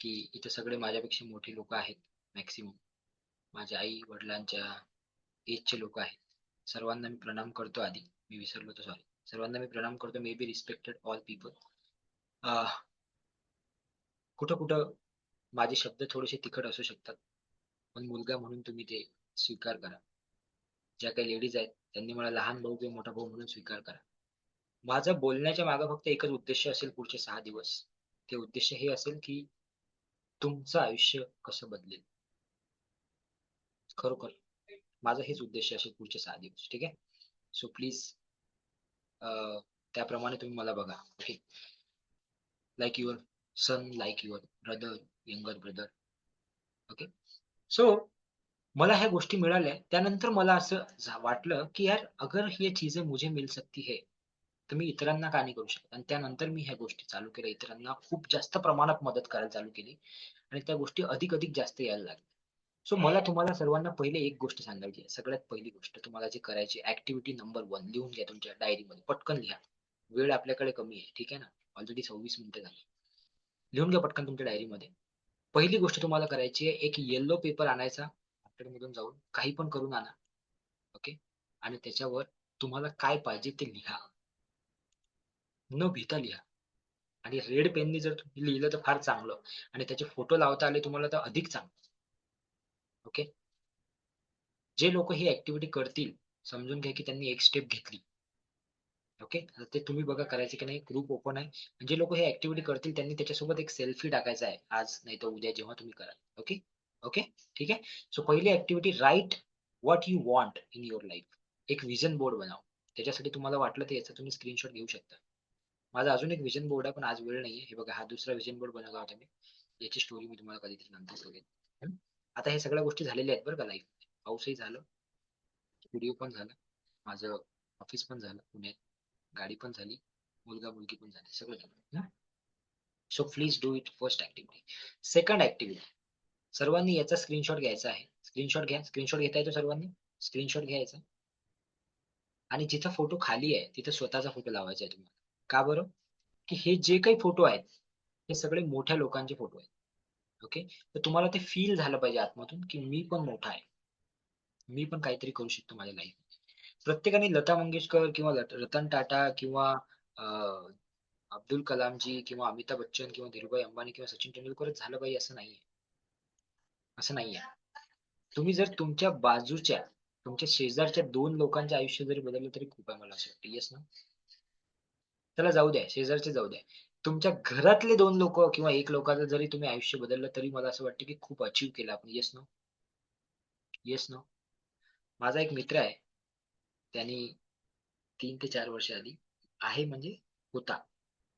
की इथे सगळे माझ्यापेक्षा मोठे लोक आहेत, मॅक्सिमम माझ्या आई वडिलांच्या एजचे लोक आहेत. सर्वांना मी प्रणाम करतो. आधी मी विसरलो तर सॉरी. सर्वांना मी प्रणाम करतो. May be respected all people. कुठं कुठं माझे शब्द थोडेसे तिखट असू शकतात, पण मुलगा म्हणून तुम्ही ते स्वीकार करा. ज्या काही लेडीज आहेत त्यांनी मला लहान भाऊ किंवा मोठा भाऊ म्हणून स्वीकार करा. माझं बोलण्याच्या मागे फक्त एकच उद्देश असेल पुढचे 6 दिवस. ते उद्देश हे असेल की तुमचं आयुष्य कसं बदलेल. खरोखर माझं हेच उद्देश असेल पुढचे 6 दिवस. ठीक आहे. सो प्लीज त्याप्रमाणे तुम्ही मला बघा. Okay. Like your son, like your brother, younger brother. Okay. So मला ह्या गोष्टी मिळाल्या त्यानंतर मला असं वाटलं की यार अगर ये चीजें मुझे मिल सकती है तर मी इतरांना का नाही करू शकत आणि त्यानंतर मी ह्या गोष्टी चालू केल्या इतरांना खूप जास्त प्रमाणात मदत करायला चालू केली आणि त्या गोष्टी अधिक अधिक जास्त यायला लागल्या. सो मला तुम्हाला सर्वांना पहिले एक गोष्ट सांगायची आहे. सगळ्यात पहिली गोष्ट तुम्हाला जी करायची ऍक्टिव्हिटी नंबर 1 लिहून घ्या तुमच्या डायरीमध्ये. पटकन लिहा. वेळ आपल्याकडे कमी आहे. ठीक आहे ना? ऑलरेडी 26 मिनिटं झाली. लिहून घ्या पटकन तुमच्या डायरीमध्ये. पहिली गोष्ट तुम्हाला करायची आहे, एक येलो पेपर आणायचा मार्केटमधून जाऊन, काही पण करून आणा. ओके. आणि त्याच्यावर तुम्हाला काय पाहिजे ते लिहा. न भिता लिहा. आणि रेड पेननी जर तुम्ही लिहिलं तर फार चांगलं आणि त्याचे फोटो लावता आले तुम्हाला तर अधिक चांगलं. ओके. जे लोक ही ऍक्टिव्हिटी करतील समजून घ्या की त्यांनी एक स्टेप घेतली. ओके. ते तुम्ही बघा करायचे की नाही. ग्रुप ओपन आहे. जे लोक हे ऍक्टिव्हिटी करतील त्यांनी त्याच्यासोबत एक सेल्फी टाकायचा आहे आज नाही तर उद्या जेव्हा तुम्ही कराल. ओके. ओके. ठीक आहे. सो पहिली activity right what you want in your life. एक विजन बोर्ड बनवा. त्याच्यासाठी तुम्हाला वाटलं तर याचा तुम्ही स्क्रीनशॉट घेऊ शकता. माझा अजून एक विजन बोर्ड आहे पण आज वेळ नाहीये. हे बघा हा दुसरा विजन बोर्ड बनवला होता मी. याची स्टोरी मी तुम्हाला कधीतरी नंतर सांगेन. आता हे सगळ्या गोष्टी झालेल्या आहेत बरं का लाईफ. पाऊसही झालं, व्हिडिओ पण झाला, माझं ऑफिस पण झालं पुण्यात, गाडी पण झाली, मुलगा मुलगी पण झाली, सगळं झालं. So please do it first activity. Second activity सर्वांनी याचा स्क्रीनशॉट घ्यायचा आहे. स्क्रीनशॉट घ्या. स्क्रीनशॉट घेता येतो सर्वांनी. स्क्रीनशॉट घ्यायचा आणि जिथं फोटो खाली आहे तिथं स्वतःचा फोटो लावायचा आहे तुम्हाला. का बरं? की हे जे काही फोटो आहेत हे सगळे मोठ्या लोकांचे फोटो आहेत. ओके. तर तुम्हाला ते फील झालं पाहिजे आतमधून की मी पण मोठा आहे. मी पण काहीतरी करू शकतो माझ्या लाईफ. प्रत्येकाने लता मंगेशकर किंवा रतन टाटा किंवा अं, अब्दुल कलामजी किंवा अमिताभ बच्चन किंवा धीरूभाई अंबानी किंवा सचिन तेंडुलकरच झालं पाहिजे असं नाहीये. असं नाहीये. तुम्ही जर तुमच्या बाजूच्या तुमच्या शेजारच्या 2 लोकांचे आयुष्य जरी बदललं तरी खूप आहे मला असं वाटतं. येस ना? त्याला जाऊ द्या, शेजारचे जाऊ द्या. तुमच्या घरातले 2 लोकं किंवा 1 लोकाचं जरी तुम्ही आयुष्य बदललं तरी मला असं वाटतं की खूप अचीव्ह केलं आपण. Yes no? Yes no? माझा एक मित्र आहे. त्यानी 3 ते 4 वर्ष आधी आहे म्हणजे होता.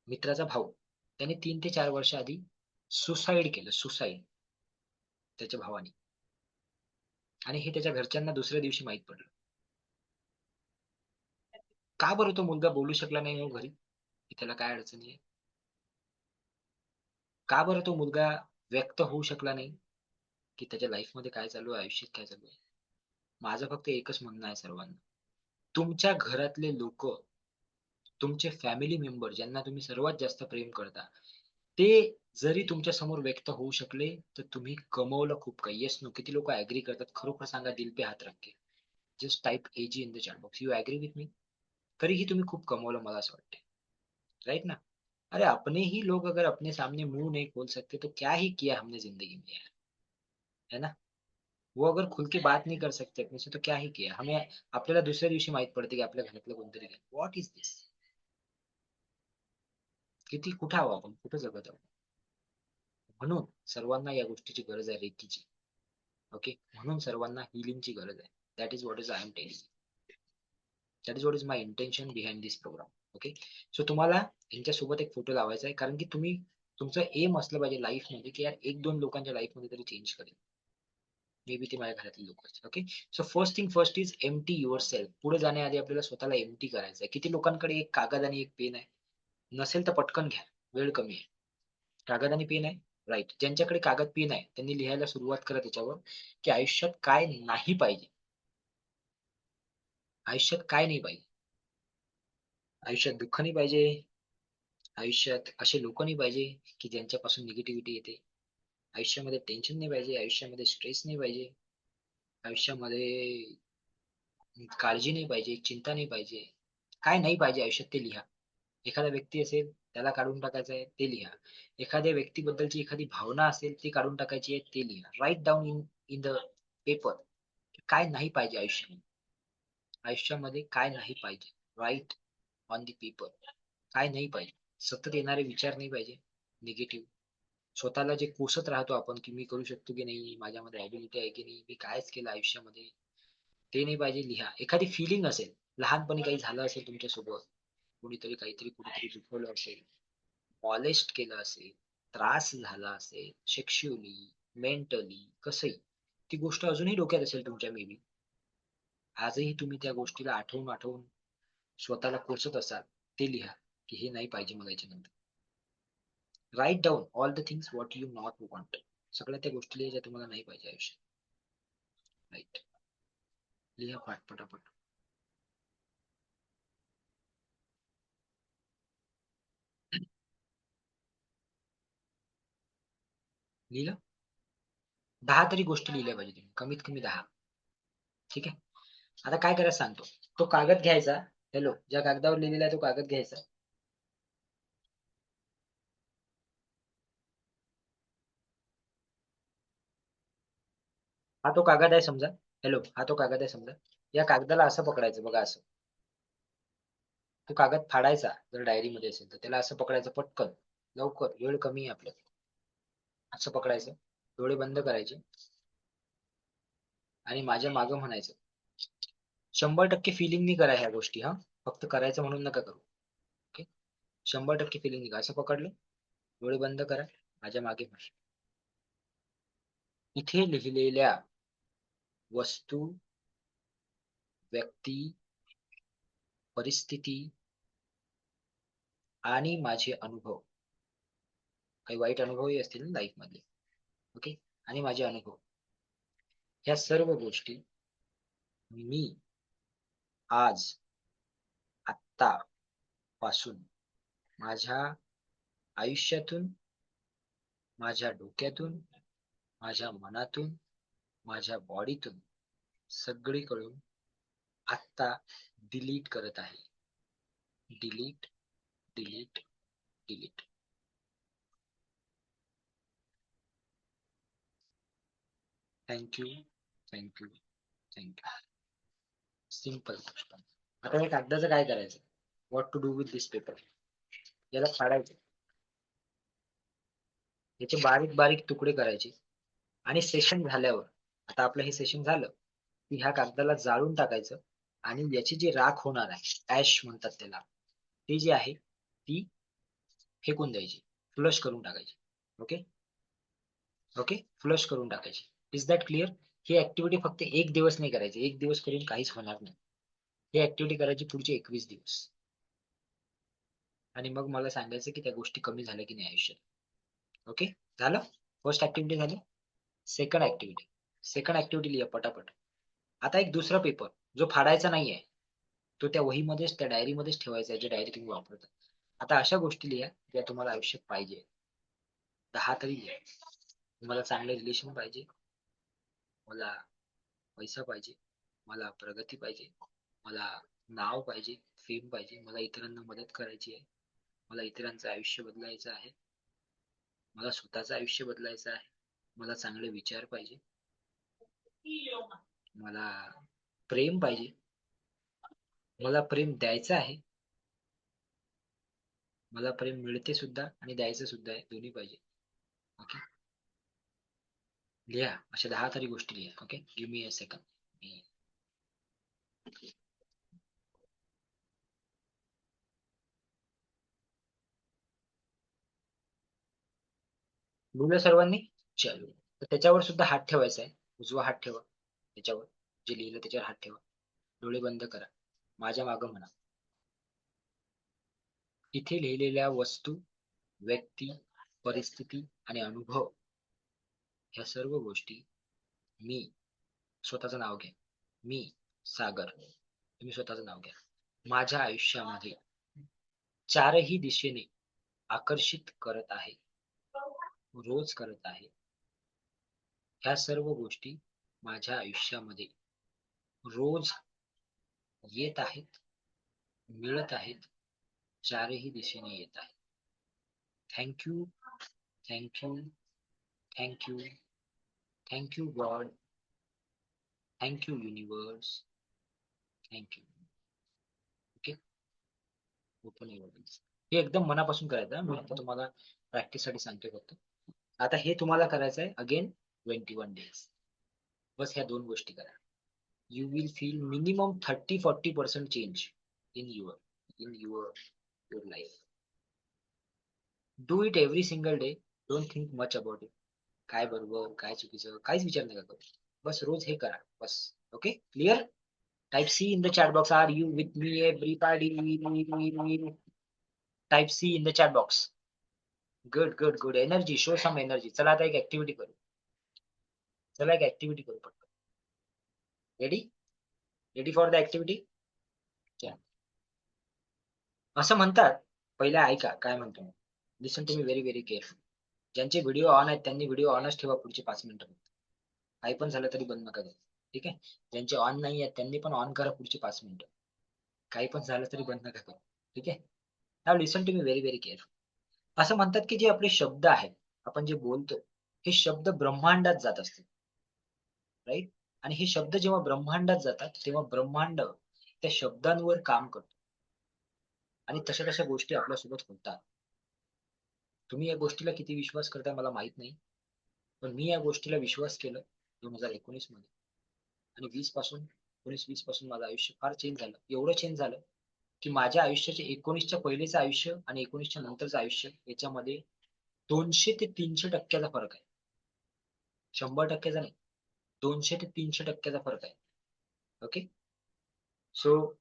मित्राचा भाऊ. त्याने 3 ते 4 वर्ष आधी सुसाईड केलं. सुसाईड त्याच्या भावाने. आणि हे त्याच्या घरच्यांना दुसऱ्या दिवशी माहीत पडलं. का बरं तो मुलगा बोलू शकला नाही हो घरी, की त्याला काय अडचणी आहे? का बरं तो मुलगा व्यक्त होऊ शकला नाही, की त्याच्या लाईफमध्ये काय चालू आहे, आयुष्यात काय चालू आहे? माझं फक्त एकच म्हणणं आहे सर्वांना. तुमच्या घरातले लोकं, तुमचे फॅमिली मेंबर ज्यांना तुम्ही सर्वात जास्त प्रेम करता, ते जरी तुमच्या समोर व्यक्त होऊ शकले, तर तुम्ही कमवलं खूप काही. Yes no? किती लोकं ॲग्री करतात? खरोखर सांगा दिल पे हात रख के. जस्ट टाइप एजी in the chat box. You agree with me? तरीही तुम्ही खूप कमवलं मला असं वाटतंय. राइट ना? अरे अपने ही लोग अगर अपने सामने मुंह नहीं खोल सकते तो क्या ही किया हमने जिंदगी में यार. है ना? वो अगर खुल के बात नहीं कर सकते अपने से तो क्या ही किया. हमें आपल्याला दुसऱ्या दिवशी माहित पडते की आपल्या घरातलं कोणतरी गेलं. व्हॉट इज दिस? किती कुठे आहोत आपण? कुठे जगत आहोत? म्हणून सर्वांना या गोष्टीची गरज आहे रेकीची. ओके. म्हणून सर्वांना हीलिंगची गरज आहे. That is what is I am telling. That is what is my intention behind this program. Okay. So तुम्हाला यांच्यासोबत एक फोटो लावायचा आहे कारण की तुम्ही तुमचं एम असलं पाहिजे लाईफमध्ये की यार 1-2 लोकांच्या लाईफमध्ये तरी चेंज करेल. मे बी ते माझ्या घरातले लोक असतील. Okay. So first thing first is empty yourself. पुढे जाण्याआधी आपल्याला स्वतःला एम्प्टी करायचं आहे. किती लोकांकडे एक कागद आणि एक पेन आहे? नसेल तर पटकन घ्या. वेळ कमी आहे. कागद आणि पेन आहे? राइट. ज्यांच्याकडे कागद पेन आहे त्यांनी लिहायला सुरुवात करा त्याच्यावर की आयुष्यात काय नाही पाहिजे. आयुष्यात काय नाही पाहिजे. आयुष्यात दुःख नाही पाहिजे. आयुष्यात असे लोक नाही पाहिजे की ज्यांच्यापासून निगेटिव्हिटी येते. आयुष्यामध्ये टेन्शन नाही पाहिजे. आयुष्यामध्ये स्ट्रेस नाही पाहिजे. आयुष्यामध्ये काळजी नाही पाहिजे. चिंता नाही पाहिजे. काय नाही पाहिजे आयुष्यात ते लिहा. एखादा व्यक्ती असेल त्याला काढून टाकायचं आहे ते लिहा. एखाद्या व्यक्तीबद्दलची एखादी भावना असेल ती काढून टाकायची आहे ते लिहा. Write down in in the paper. काय नाही पाहिजे आयुष्यामध्ये. आयुष्यामध्ये काय नाही पाहिजे. Right on the paper. काय नाही पाहिजे. सतत येणारे विचार नाही पाहिजे. निगेटिव्ह. स्वतःला जे कोसत राहतो आपण की मी करू शकतो की नाही, माझ्यामध्ये ॲबिलिटी आहे की नाही, मी कायच केलं आयुष्यामध्ये, ते नाही पाहिजे लिहा. एखादी फिलिंग असेल, लहानपणी काही झालं असेल तुमच्यासोबत, कोणीतरी काहीतरी कुठेतरी दुखवलं असेल, मॉलेस्ट केलं असेल, त्रास झाला असेल, सेक्शुअली, मेंटली, कसंही. ती गोष्ट अजूनही डोक्यात असेल तुमच्या मे बी, आजही तुम्ही त्या गोष्टीला आठवून आठवून स्वतःला कोचत असाल, ते लिहा की हे नाही पाहिजे मला याच्यानंतर. Write down all the things what you not want. सगळ्या त्या गोष्टी लिहा ज्या तुम्हाला नाही पाहिजे आयुष्यात. राईट, लिहा पटापट. लिहिलं? 10 तरी गोष्टी लिहिल्या पाहिजे तुम्ही, कमीत कमी 10. ठीक आहे. आता काय करायचं सांगतो. तो कागद घ्यायचा. हॅलो, ज्या कागदावर लिहिलेला आहे तो कागद घ्यायचा. हा तो कागद आहे समजा. हॅलो, हा तो कागद आहे समजा. या कागदाला असं पकडायचं बघा, असं. तो कागद फाडायचा जर डायरीमध्ये असेल तर, त्याला असं पकडायचं पटकन, लवकर, वेळ कमी आहे आपल्याला. असं पकडायचं, डोळे बंद करायचे आणि माझ्या मागं म्हणायचं. 100% फिलिंगनी करा ह्या गोष्टी, हा. फक्त करायचं म्हणून नका करू. ओके. 100% फिलिंगनी करा. असं पकडलं, डोळे बंद करा, माझ्या मागे म्हणा. इथे लिहिलेल्या वस्तू, व्यक्ती, परिस्थिती आणि माझे अनुभव, काही वाईट अनुभवही असतील ना लाईफ मध्ये, ओके, आणि माझे अनुभव, ह्या सर्व गोष्टी मी आज, आत्ता पासून माझ्या आयुष्यातून, माझ्या डोक्यातून, माझ्या मनातून, माझ्या बॉडीतून, सगळीकडून आत्ता डिलीट करत आहे. Delete, delete, delete. Thank you, thank you, thank you. Simple गोष्ट. आता या कागदाचं काय करायचं? What to do with this paper? याला फाडायचं, याचे बारीक बारीक तुकडे करायचे आणि सेशन झाल्यावर, आता आपलं हे सेशन झालं की ह्या कागदाला जाळून टाकायचं आणि याची जी राख होणार आहे, ऍश म्हणतात त्याला, ते जे आहे ती फेकून द्यायची, फ्लश करून टाकायची. ओके, ओके, फ्लश करून टाकायची. Is that clear? He activity फक्त एक दिवस नाही करायची, एक दिवस करून काहीच होणार नाही. ही ऍक्टिव्हिटी करायची पुढचे 21 दिवस, आणि मग मला सांगायचं की त्या गोष्टी कमी झाल्या की नाही आयुष्यात. ओके, झालं? फर्स्ट ऍक्टिव्हिटी झाली. सेकंड ऍक्टिव्हिटी, सेकंड ऍक्टिव्हिटी लिहा पटापट. आता एक दुसरा पेपर जो फाडायचा नाहीये, तो त्या वहीमध्येच, त्या डायरीमध्येच ठेवायचा आहे, जे डायरी तुम्ही वापरता. आता अशा गोष्टी लिहा ज्या तुम्हाला आयुष्यात पाहिजे. 10 तरी लिहा. मला चांगले रिलेशन पाहिजे, मला पैसा पाहिजे, मला प्रगती पाहिजे, मला नाव पाहिजे, फेम पाहिजे, मला इतरांना मदत करायची आहे, मला इतरांचं आयुष्य बदलायचं आहे, मला स्वतःचं आयुष्य बदलायचं आहे, मला चांगले विचार पाहिजे, मला प्रेम पाहिजे, मला प्रेम द्यायचं आहे, मला प्रेम मिळते सुद्धा आणि द्यायचं सुद्धा आहे, दोन्ही पाहिजे. ओके, लिहा अशा 10 तरी गोष्टी लिहा. Okay, give me a second. लिहिलं सर्वांनी? चलो, तर त्याच्यावर सुद्धा हात ठेवायचा आहे. उजवा हात ठेवा त्याच्यावर, जे लिहिलं त्याच्यावर हात ठेवा, डोळे बंद करा, माझ्या मागं म्हणा. इथे लिहिलेल्या वस्तू, व्यक्ती, परिस्थिती आणि अनुभव, ह्या सर्व गोष्टी मी, स्वतःचं नाव घ्या, मी सागर, तुम्ही स्वतःचं नाव घ्या, माझ्या आयुष्यामध्ये चारही दिशेने आकर्षित करत आहे, रोज करत आहे. ह्या सर्व गोष्टी माझ्या आयुष्यामध्ये रोज येत आहेत, मिळत आहेत, चारही दिशेने येत आहेत. Thank you, thank you, thank you, thank you God, thank you universe, thank you. Okay, open your. हे एकदम मनापासून करायचं, मी आता तुम्हाला प्रॅक्टिस साठी सांगतोय फक्त. आता हे तुम्हाला करायचं आहे अगेन 21 डेज. बस ह्या दोन गोष्टी करा. You will feel minimum 30-40% change in your life. Do it every single day. Don't think much about it. काय बरोबर काय चुकीचं काहीच विचार नका करू. बस रोज हे करा बस. Okay clear. Type C in the chat box. Are you with me everybody. Type C in the chat box. Good good good. Energy. Show some energy. चला आता एक ऍक्टिव्हिटी करू. चला एक ऍक्टिव्हिटी करू पटकन. Ready. Ready for the activity. असं म्हणतात. पहिले ऐका काय म्हणतो मी. Listen to me very very careful. ज्यांचे व्हिडिओ ऑन आहेत त्यांनी व्हिडिओ ऑनच ठेवा पुढचे 5 मिनिटं. काही पण झालं तरी बंद नका करू. ठीक आहे. ज्यांचे ऑन नाही आहेत त्यांनी पण ऑन करा पुढचे 5 मिनिटं. काही पण झालं तरी बंद नका करू. ठीक आहे. Now listen to me very very careful. असं म्हणतात की जे आपले शब्द आहेत, आपण जे बोलतो, हे शब्द ब्रह्मांडात जात असतात. राईट. आणि हे शब्द जेव्हा ब्रह्मांडात जातात तेव्हा ब्रह्मांड त्या शब्दांवर काम करतो. आणि तशा तशा गोष्टी आपल्यासोबत होतात. तुम्ही या गोष्टीला किती विश्वास करताय मला माहित नाही. पण मी या गोष्टीला विश्वास केलं 2019 मध्ये. आणि 19-20 पासून माझं आयुष्य फार चेंज झालं. एवढं चेंज झालं की माझ्या आयुष्याचे 19च्या पहिलेचं आयुष्य आणि 19च्या नंतरचं आयुष्य याच्यामध्ये 200 ते 300% फरक आहे. 100%चा नाही. 200 ते 300% फरक आहे. ओके. सो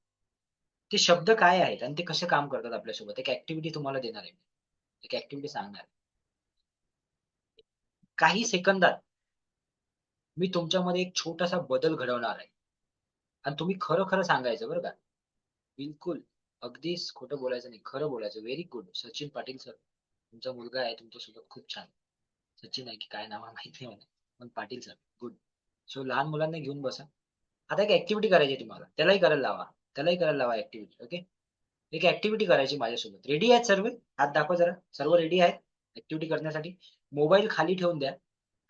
ते शब्द काय आहेत आणि ते कसे काम करतात आपल्यासोबत. एक ऍक्टिव्हिटी तुम्हाला देणार आहे. एक ऍक्टिव्हिटी सांगणार. काही सेकंदात मी तुमच्यामध्ये एक छोटासा बदल घडवणार आहे. आणि तुम्ही खरं खरं सांगायचं बरं का. बिलकुल. अगदीच खोटं बोलायचं नाही. खरं बोलायचं. Very good. Sachin Patil sir. तुमचा मुलगा आहे तुमच्यासोबत खूप छान. सचिन आहे की काय नाव आहे माहित नाही मला. पण पाटील सर. गुड. सो लहान मुलांना घेऊन बसा. आता एक ऍक्टिव्हिटी करायची आहे तुम्हाला. त्यालाही करायला लावा. त्यालाही करायला लावा ऍक्टिव्हिटी. ओके. एक ऍक्टिव्हिटी करायची माझ्यासोबत. रेडी आहेत सर्व? हात दाखवा जरा. सर्व रेडी आहेत ऍक्टिव्हिटी करण्यासाठी? मोबाईल खाली ठेवून द्या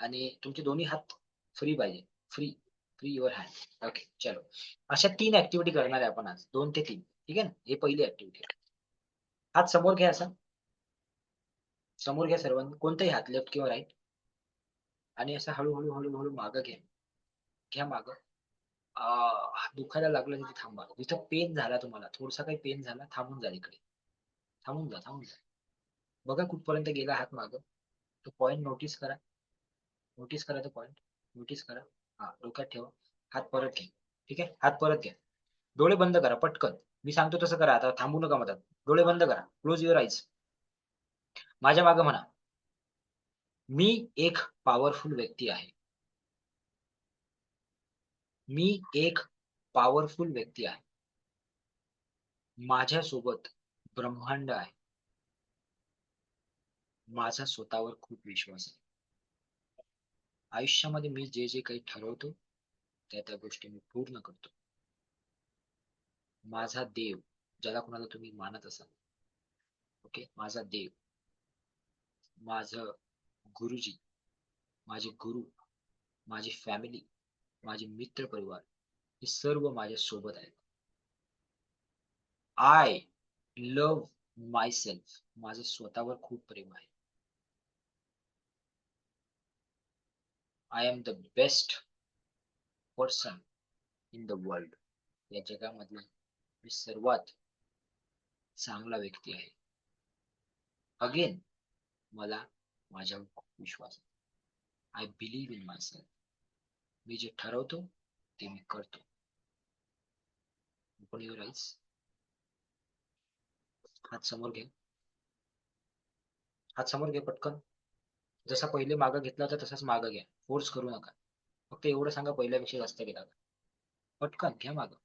आणि तुमचे दोन्ही हात फ्री पाहिजे. Free. Free your hand. Okay चलो. अशा 3 ऍक्टिव्हिटी करणार आहे आपण आज. 2 ते 3. ठीक आहे ना. हे पहिली ऍक्टिव्हिटी. हात समोर घ्या असा. समोर घ्या सर्वांनी. कोणताही हात लेफ्ट किंवा राईट. आणि असं हळूहळू हळूहळू मागं घ्या. घ्या मागं. दुखायला लागलं तिथे थांबा. जिथं पेन झाला तुम्हाला थोडासा काही पेन झाला थांबून जा इकडे. थांबून जा थांबून जा. बघा कुठपर्यंत गेला हात मागं. तो पॉइंट नोटीस करा. नोटीस करा तो पॉइंट. नोटीस करा. हा डोक्यात ठेवा. हात परत घ्या. ठीक आहे. हात परत घ्या. डोळे बंद करा पटकन. मी सांगतो तसं करा. आता थांबू नका मधात. डोळे बंद करा. Close your eyes. माझ्या मागं म्हणा. मी एक पॉवरफुल व्यक्ती आहे. मी एक पॉवरफुल व्यक्ती आहे. माझ्यासोबत ब्रह्मांड आहे. माझा स्वतःवर खूप विश्वास आहे. आयुष्यामध्ये मी जे जे काही ठरवतो त्या त्या गोष्टी मी पूर्ण करतो. माझा देव, ज्याला कोणाला तुम्ही मानत असाल, ओके, माझा देव, माझं गुरुजी, माझे गुरु, माझी फॅमिली, माझे मित्र परिवार हे सर्व माझ्या सोबत आहेत. I love my self. माझं स्वतःवर खूप प्रेम आहे. I am the best person in the world. या जगामधला मी सर्वात चांगला व्यक्ती आहे. अगेन मला माझ्यावर खूप विश्वास आहे. I believe in myself. मी जे ठरवतो ते मी करतो. Open your eyes. हात समोर घे. हात समोर घे पटकन. जसा पहिले मागं घेतला होता तसाच मागं घ्या. फोर्स करू नका. फक्त एवढं सांगा पहिल्यापेक्षा जास्त गेला का. पटकन घ्या मागं.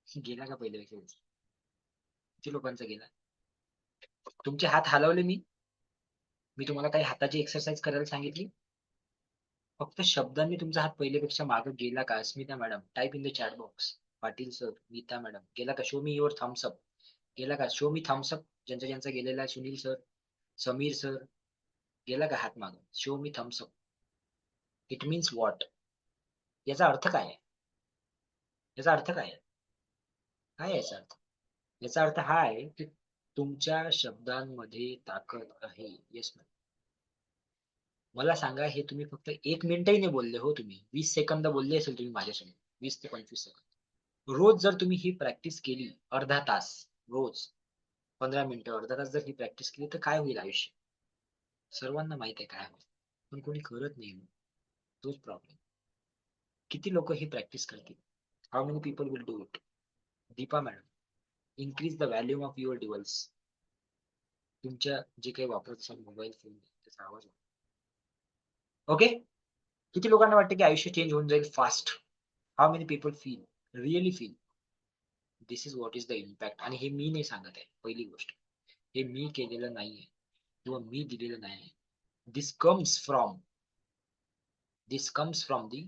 गेला का पहिल्यापेक्षा जास्त. किती लोकांचा गेला. तुमचे हात हलवले मी तुम्हाला काही हाताची एक्सरसाइज करायला सांगितली. फक्त शब्दांनी तुमचा हात पहिल्यापेक्षा मागं गेला का. Asmita madam type in the chat box. Patil sir, Neeta madam गेला का. Show me your thumbs up. गेला का. Show me thumbs up. ज्यांचा ज्यांचा गेलेला आहे. सुनील सर, समीर सर, गेला का हात मागं. Show me thumbs up. It means what. याचा अर्थ काय आहे. याचा अर्थ काय आहे. काय आहे याचा अर्थ. याचा अर्थ हा आहे की तुमच्या शब्दांमध्ये ताकद आहे. Yes ma'am. मला सांगा हे तुम्ही फक्त 1 मिनिटही नाही बोलले हो. तुम्ही 20 सेकंद बोलले असेल तुम्ही माझ्यासमोर. 20 ते 25 सेकंद. रोज जर तुम्ही ही प्रॅक्टिस केली अर्धा तास रोज, 15 मिनिटं, अर्धा तास जर ही प्रॅक्टिस केली तर काय होईल आयुष्य. सर्वांना माहित आहे काय होईल. पण कोणी करत नाही. तोच प्रॉब्लेम. किती लोक ही प्रॅक्टिस करतील? How many people will do it? Deepa madam, increase the volume of your device. तुमच्या जे काही वापरत असाल मोबाईल फोन त्याचा आवाज. ओके, किती लोकांना वाटतं की आयुष्य चेंज होऊन जाईल fast? How many people feel, really feel this is what is the impact? आणि हे मी नाही सांगत आहे. पहिली गोष्ट, हे मी केलेलं नाहीये किंवा मी दिलेलं नाहीये. This comes from the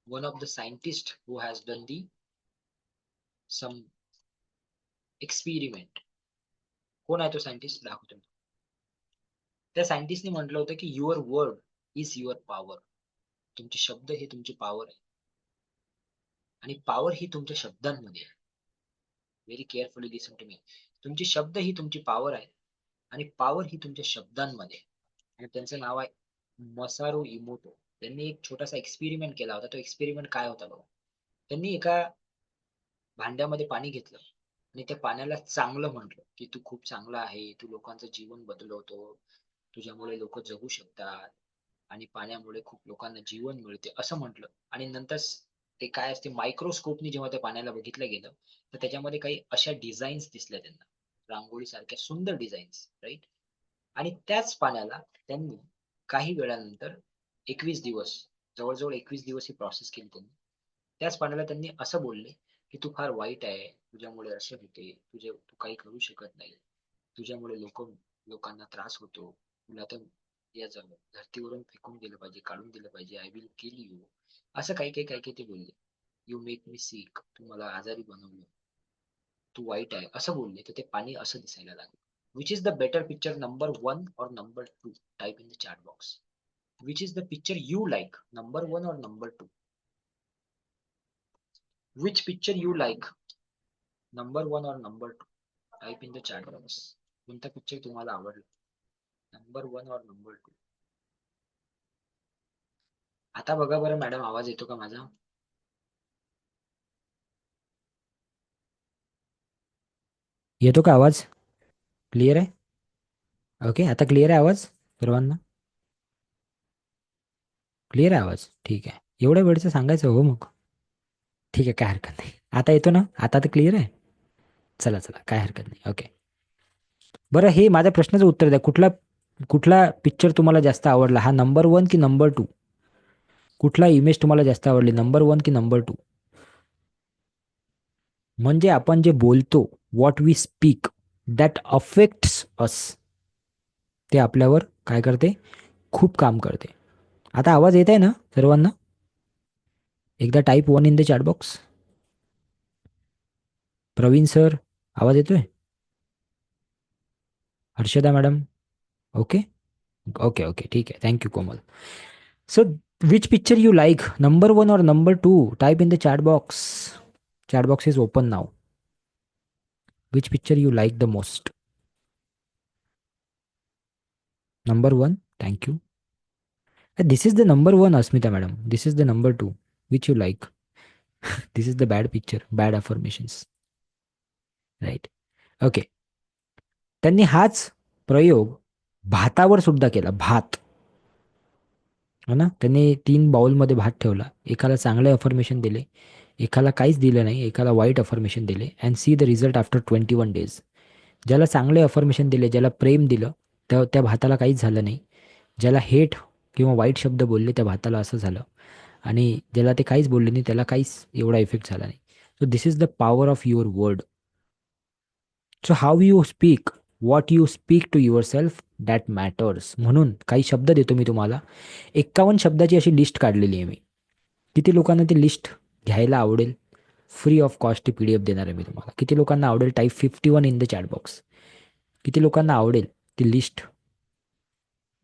one of the scientist who has done the some experiment. कोण आहे तो सायंटिस्ट? दाखवतो. त्या सायंटिस्टने म्हटलं होतं की your word is your power. तुमचे शब्द हे तुमची पॉवर आहे आणि पॉवर ही तुमच्या शब्दांमध्ये आहे. Very carefully listen to me. तुमचे शब्द ही तुमची पॉवर आहे आणि पॉवर ही तुमच्या शब्दांमध्ये. आणि त्यांचं नाव आहे मसारू इमोटो. त्यांनी एक छोटासा एक्सपेरिमेंट केला होता. तो एक्सपेरिमेंट काय होता बघा. त्यांनी एका भांड्यामध्ये पाणी घेतलं आणि त्या पाण्याला चांगलं म्हटलं की तू खूप चांगला आहे, तू लोकांचं जीवन बदलवतो, तुझ्यामुळे लोक जगू शकतात आणि पाण्यामुळे खूप लोकांना जीवन मिळते असं म्हटलं. आणि नंतर ते काय असते, मायक्रोस्कोपनी जेव्हा त्या पाण्याला बघितलं गेलं तर त्याच्यामध्ये काही अशा डिझाईन्स दिसल्या त्यांना, रांगोळी सारख्या सुंदर डिझाईन्स, राईट. आणि त्याच पाण्याला त्यांनी काही वेळानंतर 21 दिवस, जवळजवळ 21 दिवस ही प्रोसेस केली त्यांनी. त्याच पाण्याला त्यांनी असं बोलले की तू फार वाईट आहे, तुझ्यामुळे असे होते, तू काही करू शकत नाही, तुझ्यामुळे लोकांना त्रास होतो, तुला तर या धरतीवरून फेकून दिलं पाहिजे, काढून दिलं पाहिजे, आय विल किल यू, असं काही काही काही काही ते बोलले. यू मेक मी सिक, तू मला आजारी बनवलं, तू वाईट आहे असं बोलले. तर ते पाणी असं दिसायला लागलं. Which is the better picture, number 1 or number 2? Type in the chat box. Which is the picture you like, number 1 or number 2? Which picture you like, number 1 or number 2? Type in the chat box. कोणता picture तुम्हाला आवडला, number 1 or number 2? आता बघा बरं madam, आवाज येतो का माझा? येतो का आवाज? क्लिअर आहे? ओके, आता क्लिअर आहे आवाज सर्वांना? क्लिअर आहे आवाज? ठीक आहे. एवढ्या वेळचं सांगायचं हो मग. ठीक आहे, काय हरकत नाही. आता येतो ना? आता तर क्लिअर आहे. चला चला, काय हरकत नाही. ओके, बरं, हे माझ्या प्रश्नाचं उत्तर द्या. कुठला कुठला पिक्चर तुम्हाला जास्त आवडला? हा नंबर 1 की नंबर 2? कुठला इमेज तुम्हाला जास्त आवडली, नंबर 1 की नंबर 2? म्हणजे आपण जे बोलतो, what we speak, that affects us. ते आपल्यावर काय करते? खूप काम करते. आता आवाज येत आहे ना सर्वांना? एकदा type 1 in the chat box. Praveen sir, आवाज येतोय? Harshada madam, okay okay okay, ठीक आहे. Thank you Komal. So which picture you like, number 1 or number 2? Type in the chat box. Chat box is open now. Which picture you like the most? Number 1. Thank you. This is the number 1, Asmita madam. This is the number 2. Which you like? This is the bad picture. Bad affirmations. Right. Okay. त्यांनी हाच प्रयोग भातावर सुद्धा केला. भात, हो ना. त्यांनी 3 बाउलमध्ये भात ठेवला. एकाला चांगले अफर्मेशन दिले, एकाला काहीच दिलं नाही, एकाला वाईट अफर्मेशन दिले. And see the result after 21 days. ज्याला चांगले अफर्मेशन दिले, ज्याला प्रेम दिलं, त्या भाताला काहीच झालं नाही. ज्याला हेट किंवा वाईट शब्द बोलले त्या भाताला असं झालं. आणि ज्याला ते काहीच बोलले नाही त्याला काहीच एवढा इफेक्ट झाला नाही. So this is the power of your word. So how you speak, what you speak to yourself, that matters. म्हणून काही शब्द देतो मी तुम्हाला. 51 शब्दाची अशी लिस्ट काढलेली आहे मी. किती लोकांना ती लिस्ट घ्यायला आवडेल? फ्री ऑफ कॉस्ट PDF देणार आहे मी तुम्हाला. किती लोकांना आवडेल? Type 51 in the chat box. किती लोकांना आवडेल ती लिस्ट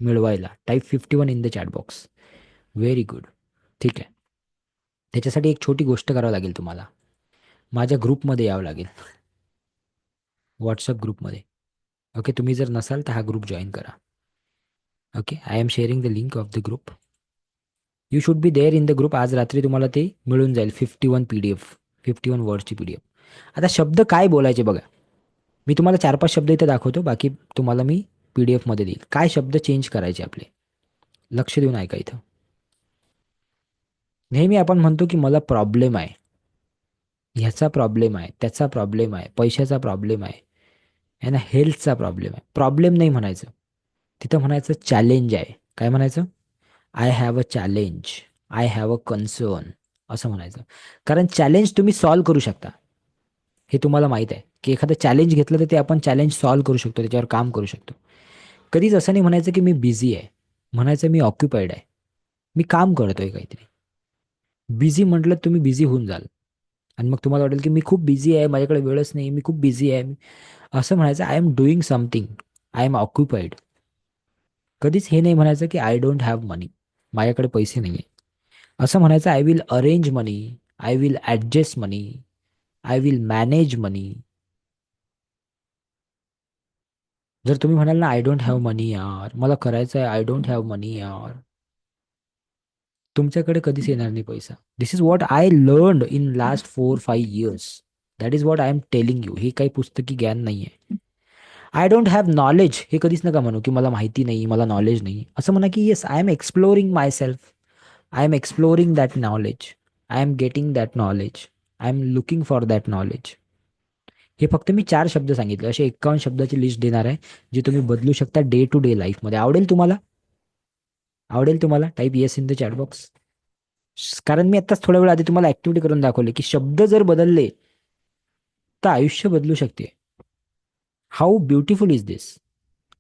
मिळवायला? Type 51 in the chat box. Very good. ठीक आहे. त्याच्यासाठी एक छोटी गोष्ट करावं लागेल तुम्हाला. माझ्या ग्रुपमध्ये यावं लागेल, व्हॉट्सअप ग्रुपमध्ये. ओके, तुम्ही जर नसाल तर हा ग्रुप जॉईन करा. Okay, I am sharing the link of the group. You should be there in the group. आज रात्री तुम्हाला ते मिळून जाईल, 51 PDF, 51 वर्डची PDF. आता शब्द काय बोलायचे बघा. मी तुम्हाला 4-5 शब्द इथे दाखवतो, बाकी तुम्हाला मी PDF मध्ये देईल. काय शब्द चेंज करायचे आपले, लक्ष देऊन ऐका इथं.
नेहमी आपण म्हणतो की मला प्रॉब्लेम आहे, ह्याचा प्रॉब्लेम आहे, त्याचा प्रॉब्लेम आहे, पैशाचा प्रॉब्लेम आहे ना, हेल्थचा प्रॉब्लेम आहे. प्रॉब्लेम नाही म्हणायचं, तिथं म्हणायचं चॅलेंज आहे. काय म्हणायचं? I have a challenge, I have a concern, असं म्हणायचं. कारण चॅलेंज तुम्ही सॉल्व्ह करू शकता, हे तुम्हाला माहित आहे की एखादं चॅलेंज घेतलं तर ते आपण चॅलेंज सॉल्व्ह करू शकतो, त्याच्यावर काम करू शकतो. कधीच असं नाही म्हणायचं की मी बिझी आहे, म्हणायचं मी ऑक्युपाईड आहे, मी काम करतोय काहीतरी. बिझी म्हटलं तुम्ही बिझी होऊन जाल आणि मग तुम्हाला वाटेल की मी खूप बिझी आहे, माझ्याकडे वेळच नाही, मी खूप बिझी आहे. असं म्हणायचं I am doing something, I am occupied. कधीच हे नाही म्हणायचं की आय डोंट हॅव मनी, माझ्याकडे पैसे नाही आहे. असं म्हणायचं I will arrange money, I will adjust money, I will manage money. जर तुम्ही म्हणाल ना आय डोंट हॅव मनी यार, मला करायचं आहे, आय डोंट हॅव मनी यार, तुमच्याकडे कधीच येणार नाही पैसा. This is what I learn in last 4-5 years. That is what I am telling you. हे काही पुस्तकी ज्ञान नाही आहे. आय डोंट हॅव नॉलेज, हे कधीच नका म्हणू की मला माहिती नाही, मला नॉलेज नाही. असं म्हणा की yes, I am exploring my self, I am exploring that knowledge, I am getting that knowledge, I am looking for that knowledge. हे फक्त मी 4 शब्द सांगितले, असे 51 शब्दाची लिस्ट देणार आहे, जी तुम्ही बदलू शकता डे टू डे लाईफमध्ये. आवडेल तुम्हाला? आवडेल तुम्हाला? Type yes in the chat box. कारण मी आत्ताच थोड्या वेळ आधी तुम्हाला ऍक्टिव्हिटी करून दाखवली की शब्द जर बदलले तर आयुष्य बदलू शकते. How beautiful is this,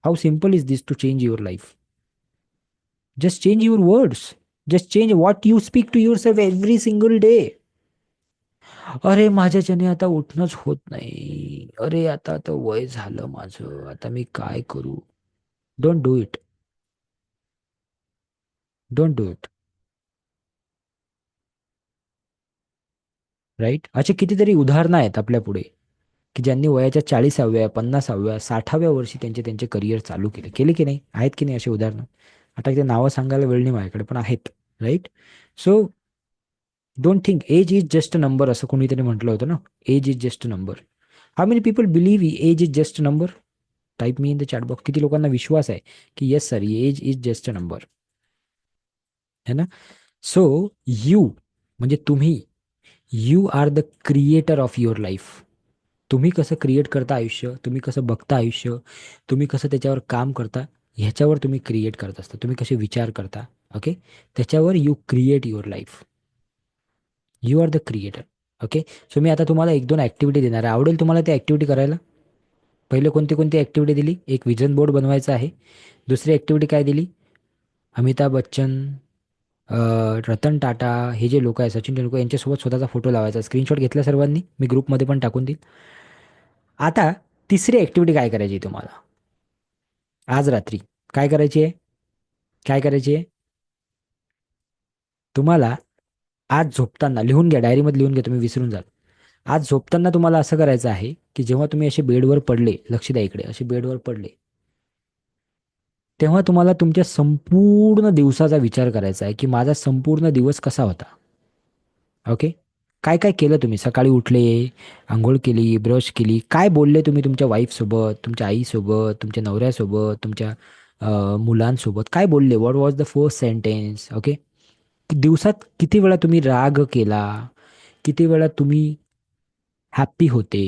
how simple is this to change your life. Just change your words, just change what you speak to yourself every single day. अरे माझ्याच्याने आता उठणंच होत नाही, अरे आता तर वय झालं माझं, आता मी काय करू? Don't do it, don't do it. Right? असे कितीतरी उदाहरणं आहेत आपल्या पुढे की ज्यांनी वयाच्या 40व्या, 50व्या, 60व्या वर्षी त्यांचे त्यांचे करिअर चालू केले, केले की नाही? आहेत की नाही असे उदाहरणं? आता ते नावं सांगायला वेळ नाही माझ्याकडे, पण आहेत. Right? So don't think age is just a number, असं कोणीतरी म्हटलं होतं ना. Age is just a number. How many people believe age is just a number? Type me in the chat box. किती लोकांना विश्वास आहे की yes sir, age is just a number? है ना? सो यू, म्हणजे तुम्ही, you are the creator of your life. तुम्ही कसं क्रिएट करता आयुष्य, तुम्ही कसं बघता आयुष्य, तुम्ही कसं त्याच्यावर काम करता, ह्याच्यावर तुम्ही क्रिएट करत असता. तुम्ही कसे विचार करता, ओके, त्याच्यावर you create your life. You are the creator. Okay. So मी आता तुम्हाला 1-2 ॲक्टिव्हिटी देणार आहे. आवडेल तुम्हाला त्या ॲक्टिव्हिटी करायला? पहिले कोणती कोणती ॲक्टिव्हिटी दिली? एक विजन बोर्ड बनवायचा आहे. दुसरी ॲक्टिव्हिटी काय दिली? अमिताभ बच्चन, अ, रतन टाटा, हे जे लोक आहेत, सचिन तेंडुलकर, यांच्यासोबत स्वतःचा फोटो लावायचा. स्क्रीनशॉट घेतला सर्वांनी? मी ग्रुपमध्ये पण टाकून देईल. आता तिसरी ॲक्टिव्हिटी काय करायची आहे तुम्हाला? आज रात्री काय करायची आहे? काय करायची आहे तुम्हाला? आज झोपताना लिहून घ्या, डायरीमध्ये लिहून घ्या, तुम्ही विसरून जाल. आज झोपताना तुम्हाला असं करायचं आहे की जेव्हा तुम्ही असे बेडवर पडले, लक्ष द्या इकडे, असे बेडवर पडले, तेव्हा तुम्हाला तुमच्या संपूर्ण दिवसाचा विचार करायचा आहे की माझा संपूर्ण दिवस कसा होता. ओके. काय काय केलं तुम्ही? सकाळी उठले, आंघोळ केली, ब्रश केली, काय बोलले तुम्ही तुमच्या वाईफसोबत, तुमच्या आईसोबत, तुमच्या नवऱ्यासोबत, तुमच्या मुलांसोबत काय बोलले? What was the first sentence? Okay. दिवसात किती वेळा तुम्ही राग केला, किती वेळा तुम्ही हॅप्पी होते,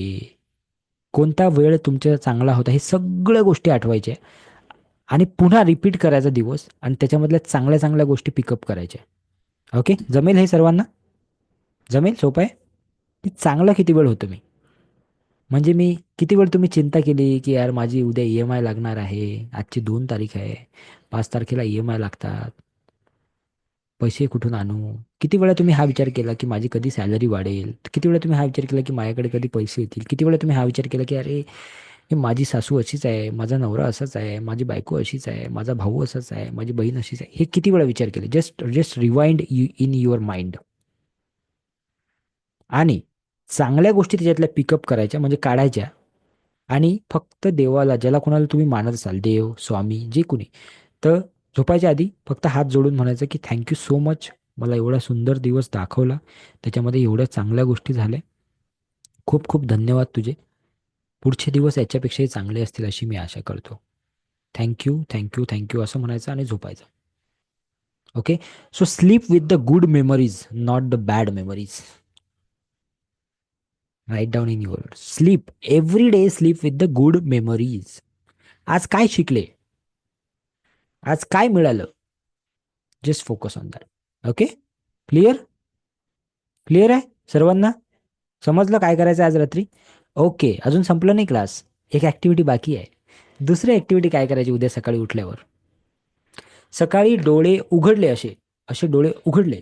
कोणता वेळ तुमचा चांगला होता, हे सगळ्या गोष्टी आठवायच्या आणि पुन्हा रिपीट करायचा दिवस आणि त्याच्यामधल्या चांगल्या चांगल्या गोष्टी पिकअप करायच्या. ओके, जमेल हे सर्वांना? जमेल? सोपं आहे की? चांगला किती वेळ होतो मी, म्हणजे मी किती वेळ तुम्ही चिंता केली की यार माझी उद्या EMI लागणार आहे, आजची 2 तारीख आहे, 5 तारखेला EMI लागतात, पैसे कुठून आणू? किती वेळा तुम्ही हा विचार केला की माझी कधी सॅलरी वाढेल? किती वेळा तुम्ही हा विचार केला की माझ्याकडे कधी पैसे येतील? किती वेळा तुम्ही हा विचार केला की अरे हे माझी सासू अशीच आहे, माझा नवरा असाच आहे, माझी बायको अशीच आहे, माझा भाऊ असाच आहे, माझी बहीण अशीच आहे? हे किती वेळा विचार केले? Just just rewind in your mind. आणि चांगल्या गोष्टी त्याच्यातल्या पिकअप करायच्या, म्हणजे काढायच्या. आणि फक्त देवाला, ज्याला कोणाला तुम्ही मानत असाल, देव, स्वामी, जे कोणी, तर झोपायच्या आधी फक्त हात जोडून म्हणायचं की थँक्यू सो मच, मला एवढा सुंदर दिवस दाखवला, त्याच्यामध्ये एवढ्या चांगल्या गोष्टी झाल्या, खूप खूप धन्यवाद तुझे, पुढचे दिवस याच्यापेक्षाही चांगले असतील अशी मी आशा करतो. थँक्यू, थँक्यू, थँक्यू, असं म्हणायचं आणि झोपायचं. Okay, so sleep with the good memories, not the bad memories. Write down in your sleep every day, sleep with the good memories. आज काय शिकले, आज काय मिळालं, just focus on that. Okay, clear? Clear आहे सर्वांना? समजलं काय करायचं आज रात्री? ओके, अजून संपलं नाही क्लास, एक ऍक्टिव्हिटी बाकी आहे. दुसरी ऍक्टिव्हिटी काय करायची उद्या सकाळी उठल्यावर? सकाळी डोळे उघडले, असे असे डोळे उघडले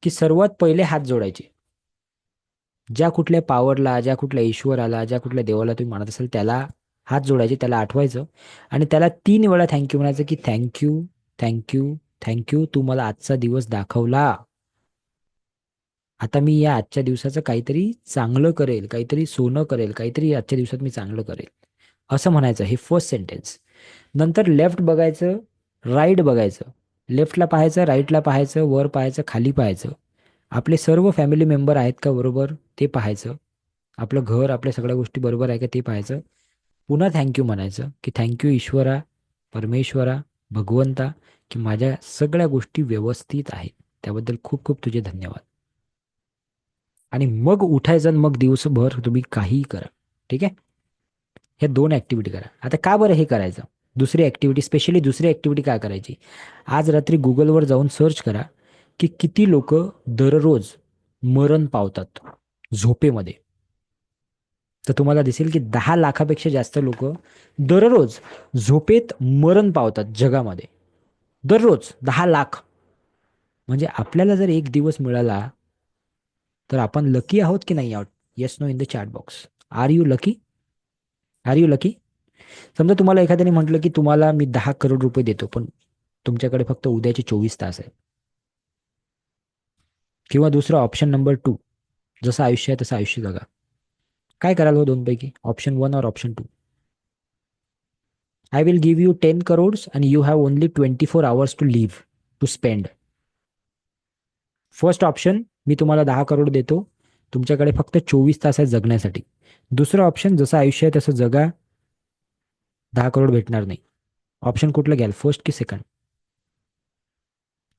की सर्वात पहिले हात जोडायचे. ज्या कुठल्या पॉवरला, ज्या कुठल्या ईश्वराला, ज्या कुठल्या देवाला तुम्ही मानत असाल त्याला हात जोडायचे, त्याला आठवायचं आणि त्याला 3 वेळा थँक्यू म्हणायचं की थँक्यू, थँक्यू, थँक्यू, तू मला आजचा दिवस दाखवला. आता मी या आजच्या दिवसाचं काहीतरी चांगलं करेल, काहीतरी सोनं करेल, काहीतरी आजच्या दिवसात मी चांगलं करेल, असं म्हणायचं. हे फर्स्ट सेंटेन्स. नंतर लेफ्ट बघायचं, राईट बघायचं. लेफ्टला पाहायचं, राईटला पाहायचं, वर पाहायचं, खाली पाहायचं. आपले सर्व फॅमिली मेंबर आहेत का बरोबर ते पाहायचं. आपलं घर, आपल्या सगळ्या गोष्टी बरोबर आहे का ते पाहायचं. पुन्हा थँक्यू म्हणायचं की थँक्यू ईश्वरा, परमेश्वरा, भगवंता, की माझ्या सगळ्या गोष्टी व्यवस्थित आहेत, त्याबद्दल खूप खूप तुझे धन्यवाद. आणि मग उठायचं आणि मग दिवसभर तुम्ही काहीही करा. ठीक आहे, हे 2 ऍक्टिव्हिटी करा. आता का बरं हे करायचं? दुसरी ऍक्टिव्हिटी, स्पेशली दुसरी ऍक्टिव्हिटी काय करायची? आज रात्री गुगलवर जाऊन सर्च करा की किती लोक दररोज मरण पावतात झोपेमध्ये. तर तुम्हाला दिसेल की 10 लाखापेक्षा जास्त लोक दररोज झोपेत मरण पावतात जगामध्ये. दररोज 10 लाख. म्हणजे आपल्याला जर एक दिवस मिळाला तर आपण लकी आहोत की नाही आहोत? Yes no in the chat box. Are you lucky? Are you lucky? समजा तुम्हाला एखाद्याने म्हटलं की तुम्हाला मी 10 करोड रुपये देतो, पण तुमच्याकडे फक्त उद्याचे 24 तास आहे. किंवा दुसरं ऑप्शन नंबर 2, जसं आयुष्य आहे तसं आयुष्य जगा. काय कराल हो दोनपैकी? ऑप्शन 1 और option 2? I will give you 10 crores and you have only 24 hours to live, to spend. First option, मी तुम्हाला 10 करोड देतो, तुमच्याकडे फक्त 24 तास आहे जगण्यासाठी. दुसरं ऑप्शन, जसं आयुष्य आहे तसं जगा, 10 करोड भेटणार नाही. ऑप्शन कुठलं घ्याल, फर्स्ट की सेकंड?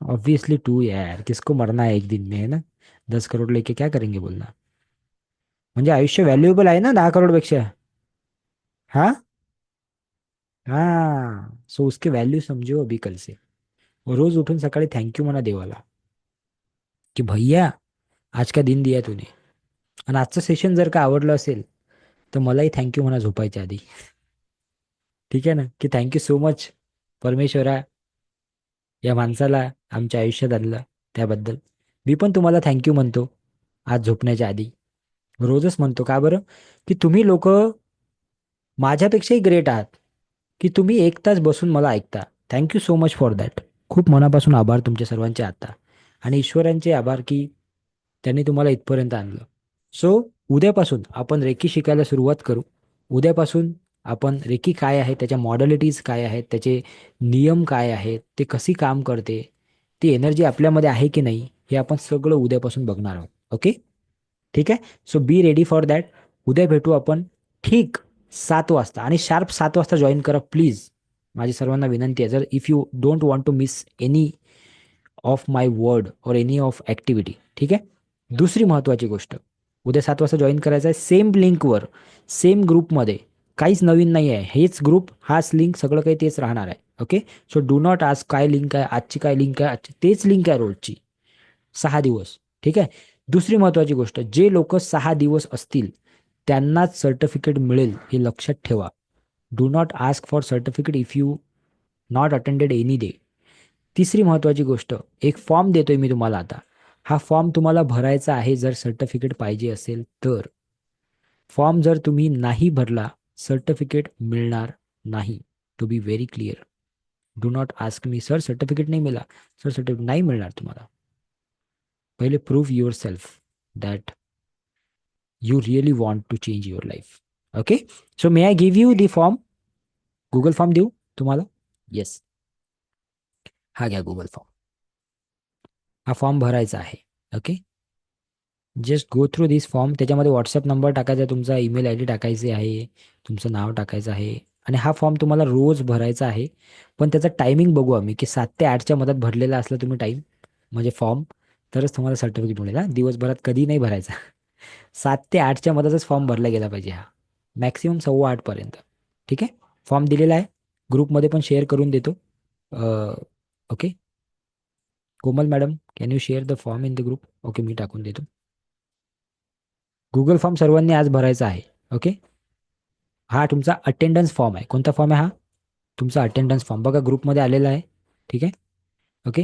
ऑब्वियसली 2 यार, किसको मरना है एक दिन में, है ना. 10 करोड लेके क्या करेंगे बोलना. म्हणजे आयुष्य व्हॅल्युएबल आहे ना 10 करोड पेक्षा. हाँ हाँ, सो उसके व्हॅल्यू समजो अभी कल से. रोज उठून सकाळी थँक्यू म्हणा देवाला की भैया आज का दिन दिया तूने. आणि आजचं सेशन जर का आवडलं असेल तर मलाही थँक्यू म्हणा झोपायच्या आधी. ठीक आहे ना, की थँक्यू सो मच परमेश्वरा, या माणसाला आमच्या आयुष्यात आणलं त्याबद्दल. मी पण तुम्हाला थँक्यू म्हणतो आज झोपण्याच्या आधी. रोजच म्हणतो. का बरं? की तुम्ही लोक माझ्यापेक्षाही ग्रेट आहात, की तुम्ही 1 तास बसून मला ऐकता. Thank you so much for that. खूप मनापासून आभार तुमच्या सर्वांचे आता. आणि ईश्वरांचे आभार की त्यांनी तुम्हाला इथपर्यंत आणलं. सो उद्यापासून आपण रेकी शिकायला सुरुवात करू. उद्यापासून आपण रेकी काय आहे, त्याच्या मॉडलिटीज काय आहेत, त्याचे नियम काय आहेत, ते कशी काम करते, ती एनर्जी आपल्यामध्ये आहे की नाही, हे आपण सगळं उद्यापासून बघणार आहोत. ओके, ठीक आहे. So be ready for that. उद्या भेटू आपण ठीक 7 वाजता, आणि शार्प 7 वाजता जॉईन करा प्लीज. माझी सर्वांना विनंती आहे, जर if you don't want to miss any of my word और एनी ऑफ ॲक्टिव्हिटी. ठीक आहे. दुसरी महत्त्वाची गोष्ट, उद्या 7 वाजता जॉईन करायचं आहे. सेम लिंकवर, सेम ग्रुपमध्ये. काहीच नवीन नाही आहे, हेच ग्रुप, हाच लिंक, सगळं काही तेच राहणार आहे. ओके, सो डू नॉट आज काय लिंक आहे, आजची काय लिंक आहे, आजची तेच लिंक आहे रोजची 6 दिवस. ठीक आहे. दुसरी महत्त्वाची गोष्ट, जे लोक 6 दिवस असतील त्यांनाच सर्टिफिकेट मिळेल, हे लक्षात ठेवा. Do not ask for certificate if you not attended any day. तिसरी महत्त्वाची गोष्ट, एक फॉर्म देतोय मी तुम्हाला आता. हा फॉर्म तुम्हाला भरायचा आहे जर सर्टिफिकेट पाहिजे असेल तर. फॉर्म जर तुम्ही नाही भरला, सर्टिफिकेट मिळणार नाही. To be very clear, do not ask me sir certificate नाही मिळाला. सर सर्टिफिकेट नाही मिळणार तुम्हाला. पहिले prove yourself that you really want to change your life. Okay, so may I give you the form. Google form देऊ तुम्हाला? Yes, हा घ्या गुगल फॉर्म. हा फॉर्म भरायचा आहे. ओके, जस्ट गो थ्रू दिस फॉर्म. त्याच्यामध्ये व्हॉट्सअप नंबर टाकायचा, तुमचा ईमेल आय डी टाकायचे आहे, तुमचं नाव टाकायचं आहे, आणि हा फॉर्म तुम्हाला रोज भरायचा आहे. पण त्याचा टायमिंग बघू आम्ही की 7 ते 8च्या मधात भरलेला असला तुम्ही टाईम म्हणजे फॉर्म, तरच तुम्हाला सर्टिफिकेट मिळेल. हा दिवसभरात कधी नाही भरायचा. 7 ते 8च्या मधातच फॉर्म भरला गेला पाहिजे हा. मॅक्सिमम 7:15 पर्यंत. ठीक आहे. फॉर्म दिलेला आहे. ग्रुपमध्ये पण शेअर करून देतो. Okay. Komal madam, can you share the form in the group? Okay, मी टाकून देतो. गुगल फॉर्म सर्वांनी आज भरायचा आहे. ओके. हा तुमचा अटेंडन्स फॉर्म आहे. कोणता फॉर्म आहे हा? तुमचा अटेंडन्स फॉर्म बघा ग्रुपमध्ये आलेला आहे. ठीक आहे. ओके.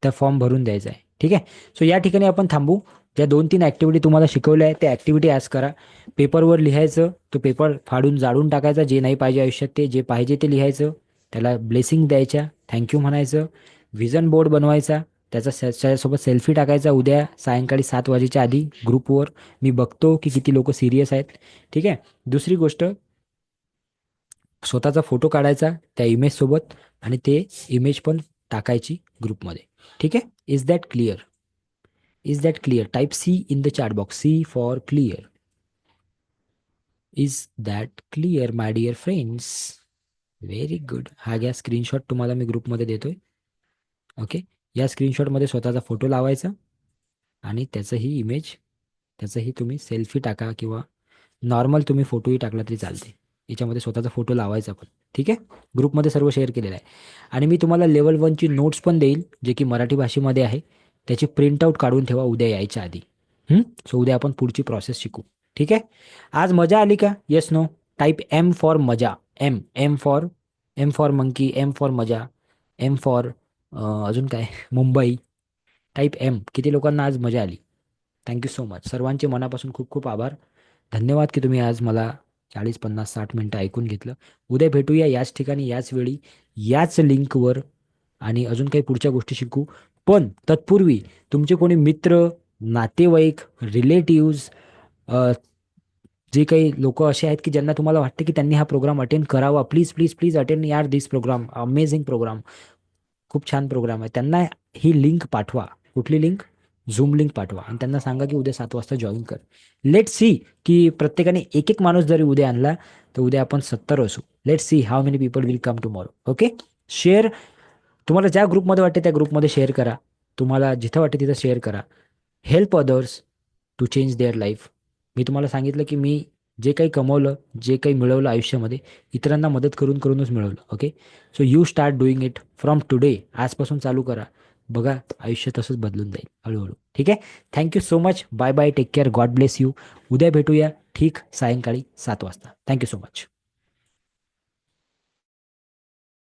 त्या फॉर्म भरून द्यायचा आहे. ठीक आहे. सो या ठिकाणी आपण थांबू. ज्या 2-3 ॲक्टिव्हिटी तुम्हाला शिकवल्या आहेत त्या ॲक्टिव्हिटी आज करा. पेपरवर लिहायचं, तो पेपर फाडून जाळून टाकायचा. जे नाही पाहिजे आयुष्यात ते, जे पाहिजे ते लिहायचं. त्याला ब्लेसिंग द्यायच्या, थँक्यू म्हणायचं. व्हिजन बोर्ड बनवायचा, त्याच्यासोबत सेल्फी टाकायचा उद्या सायंकाळी 7 वाजेच्या आधी ग्रुपवर. मी बघतो की किती लोक सिरियस आहेत. ठीक आहे. दुसरी गोष्ट, स्वतःचा फोटो काढायचा त्या इमेजसोबत आणि ते इमेज पण टाकायची ग्रुपमध्ये. ठीक आहे. Is that clear? Is that clear? Type C in the chat box. C for clear. Is that clear my dear friends? Very good. हा घ्या स्क्रीनशॉट, तुम्हाला मी ग्रुपमध्ये देतोय. ओके. या स्क्रीनशॉटमध्ये स्वतःचा फोटो लावायचा आणि त्याचंही इमेज, त्याचंही तुम्ही सेल्फी टाका किंवा नॉर्मल तुम्ही फोटोही टाकला तरी चालते. याच्यामध्ये स्वतःचा फोटो लावायचा पण. ठीक आहे. ग्रुपमध्ये सर्व शेअर केलेलं आहे. आणि मी तुम्हाला लेवल 1ची नोट्स पण देईल, जे की मराठी भाषेमध्ये आहे. त्याची प्रिंटआउट काढून ठेवा उद्या यायच्या आधी. सो उद्या आपण पुढची प्रोसेस शिकू. ठीक आहे. आज मजा आली का? Yes no? Type M for मजा. M M for monkey, M for मजा, एम फॉर अजून काय, मुंबई. Type M. किती लोकांना आज मजा आली? Thank you so much. सर्वांचे मनापासून खूप खूप आभार. धन्यवाद की तुम्ही आज मला 40, 50, 60 मिनटं ऐकून घेतलं. उद्या भेटूया याच ठिकाणी, याच वेळी, याच लिंकवर आणि अजून काही पुढच्या गोष्टी शिकू. पण तत्पूर्वी तुमचे कोणी मित्र, नातेवाईक, रिलेटिव्ज, जे काही लोक असे आहेत की ज्यांना तुम्हाला वाटते की त्यांनी हा प्रोग्राम अटेंड करावा, प्लीज प्लीज प्लीज अटेंड यार दिस प्रोग्राम. अमेझिंग प्रोग्राम, खूप छान प्रोग्राम आहे. त्यांना ही लिंक पाठवा. कुठली लिंक? झूम लिंक पाठवा आणि त्यांना सांगा की उद्या 7 वाजता जॉईन कर. लेट सी की प्रत्येकाने एक एक माणूस जरी उद्या आणला तर उद्या आपण 70 असू. Let see how many people will come tomorrow. Okay. Share. तुम्हाला ज्या ग्रुपमध्ये वाटते त्या ग्रुपमध्ये शेअर करा. तुम्हाला जिथं वाटते तिथं शेअर करा. Help others to change their life. मी तुम्हाला सांगितलं की मी जे काही कमवलं, जे काही मिळवलं आयुष्यामध्ये, इतरांना मदत करून करूनच मिळवलं. Okay. So you start doing it from today. आजपासून चालू करा. बघा आयुष्य तसंच बदलून जाईल हळूहळू. ठीक आहे. Thank you so much. Bye bye. Take care. God bless you. उद्या भेटूया ठीक सायंकाळी 7 वाजता. Thank you so much.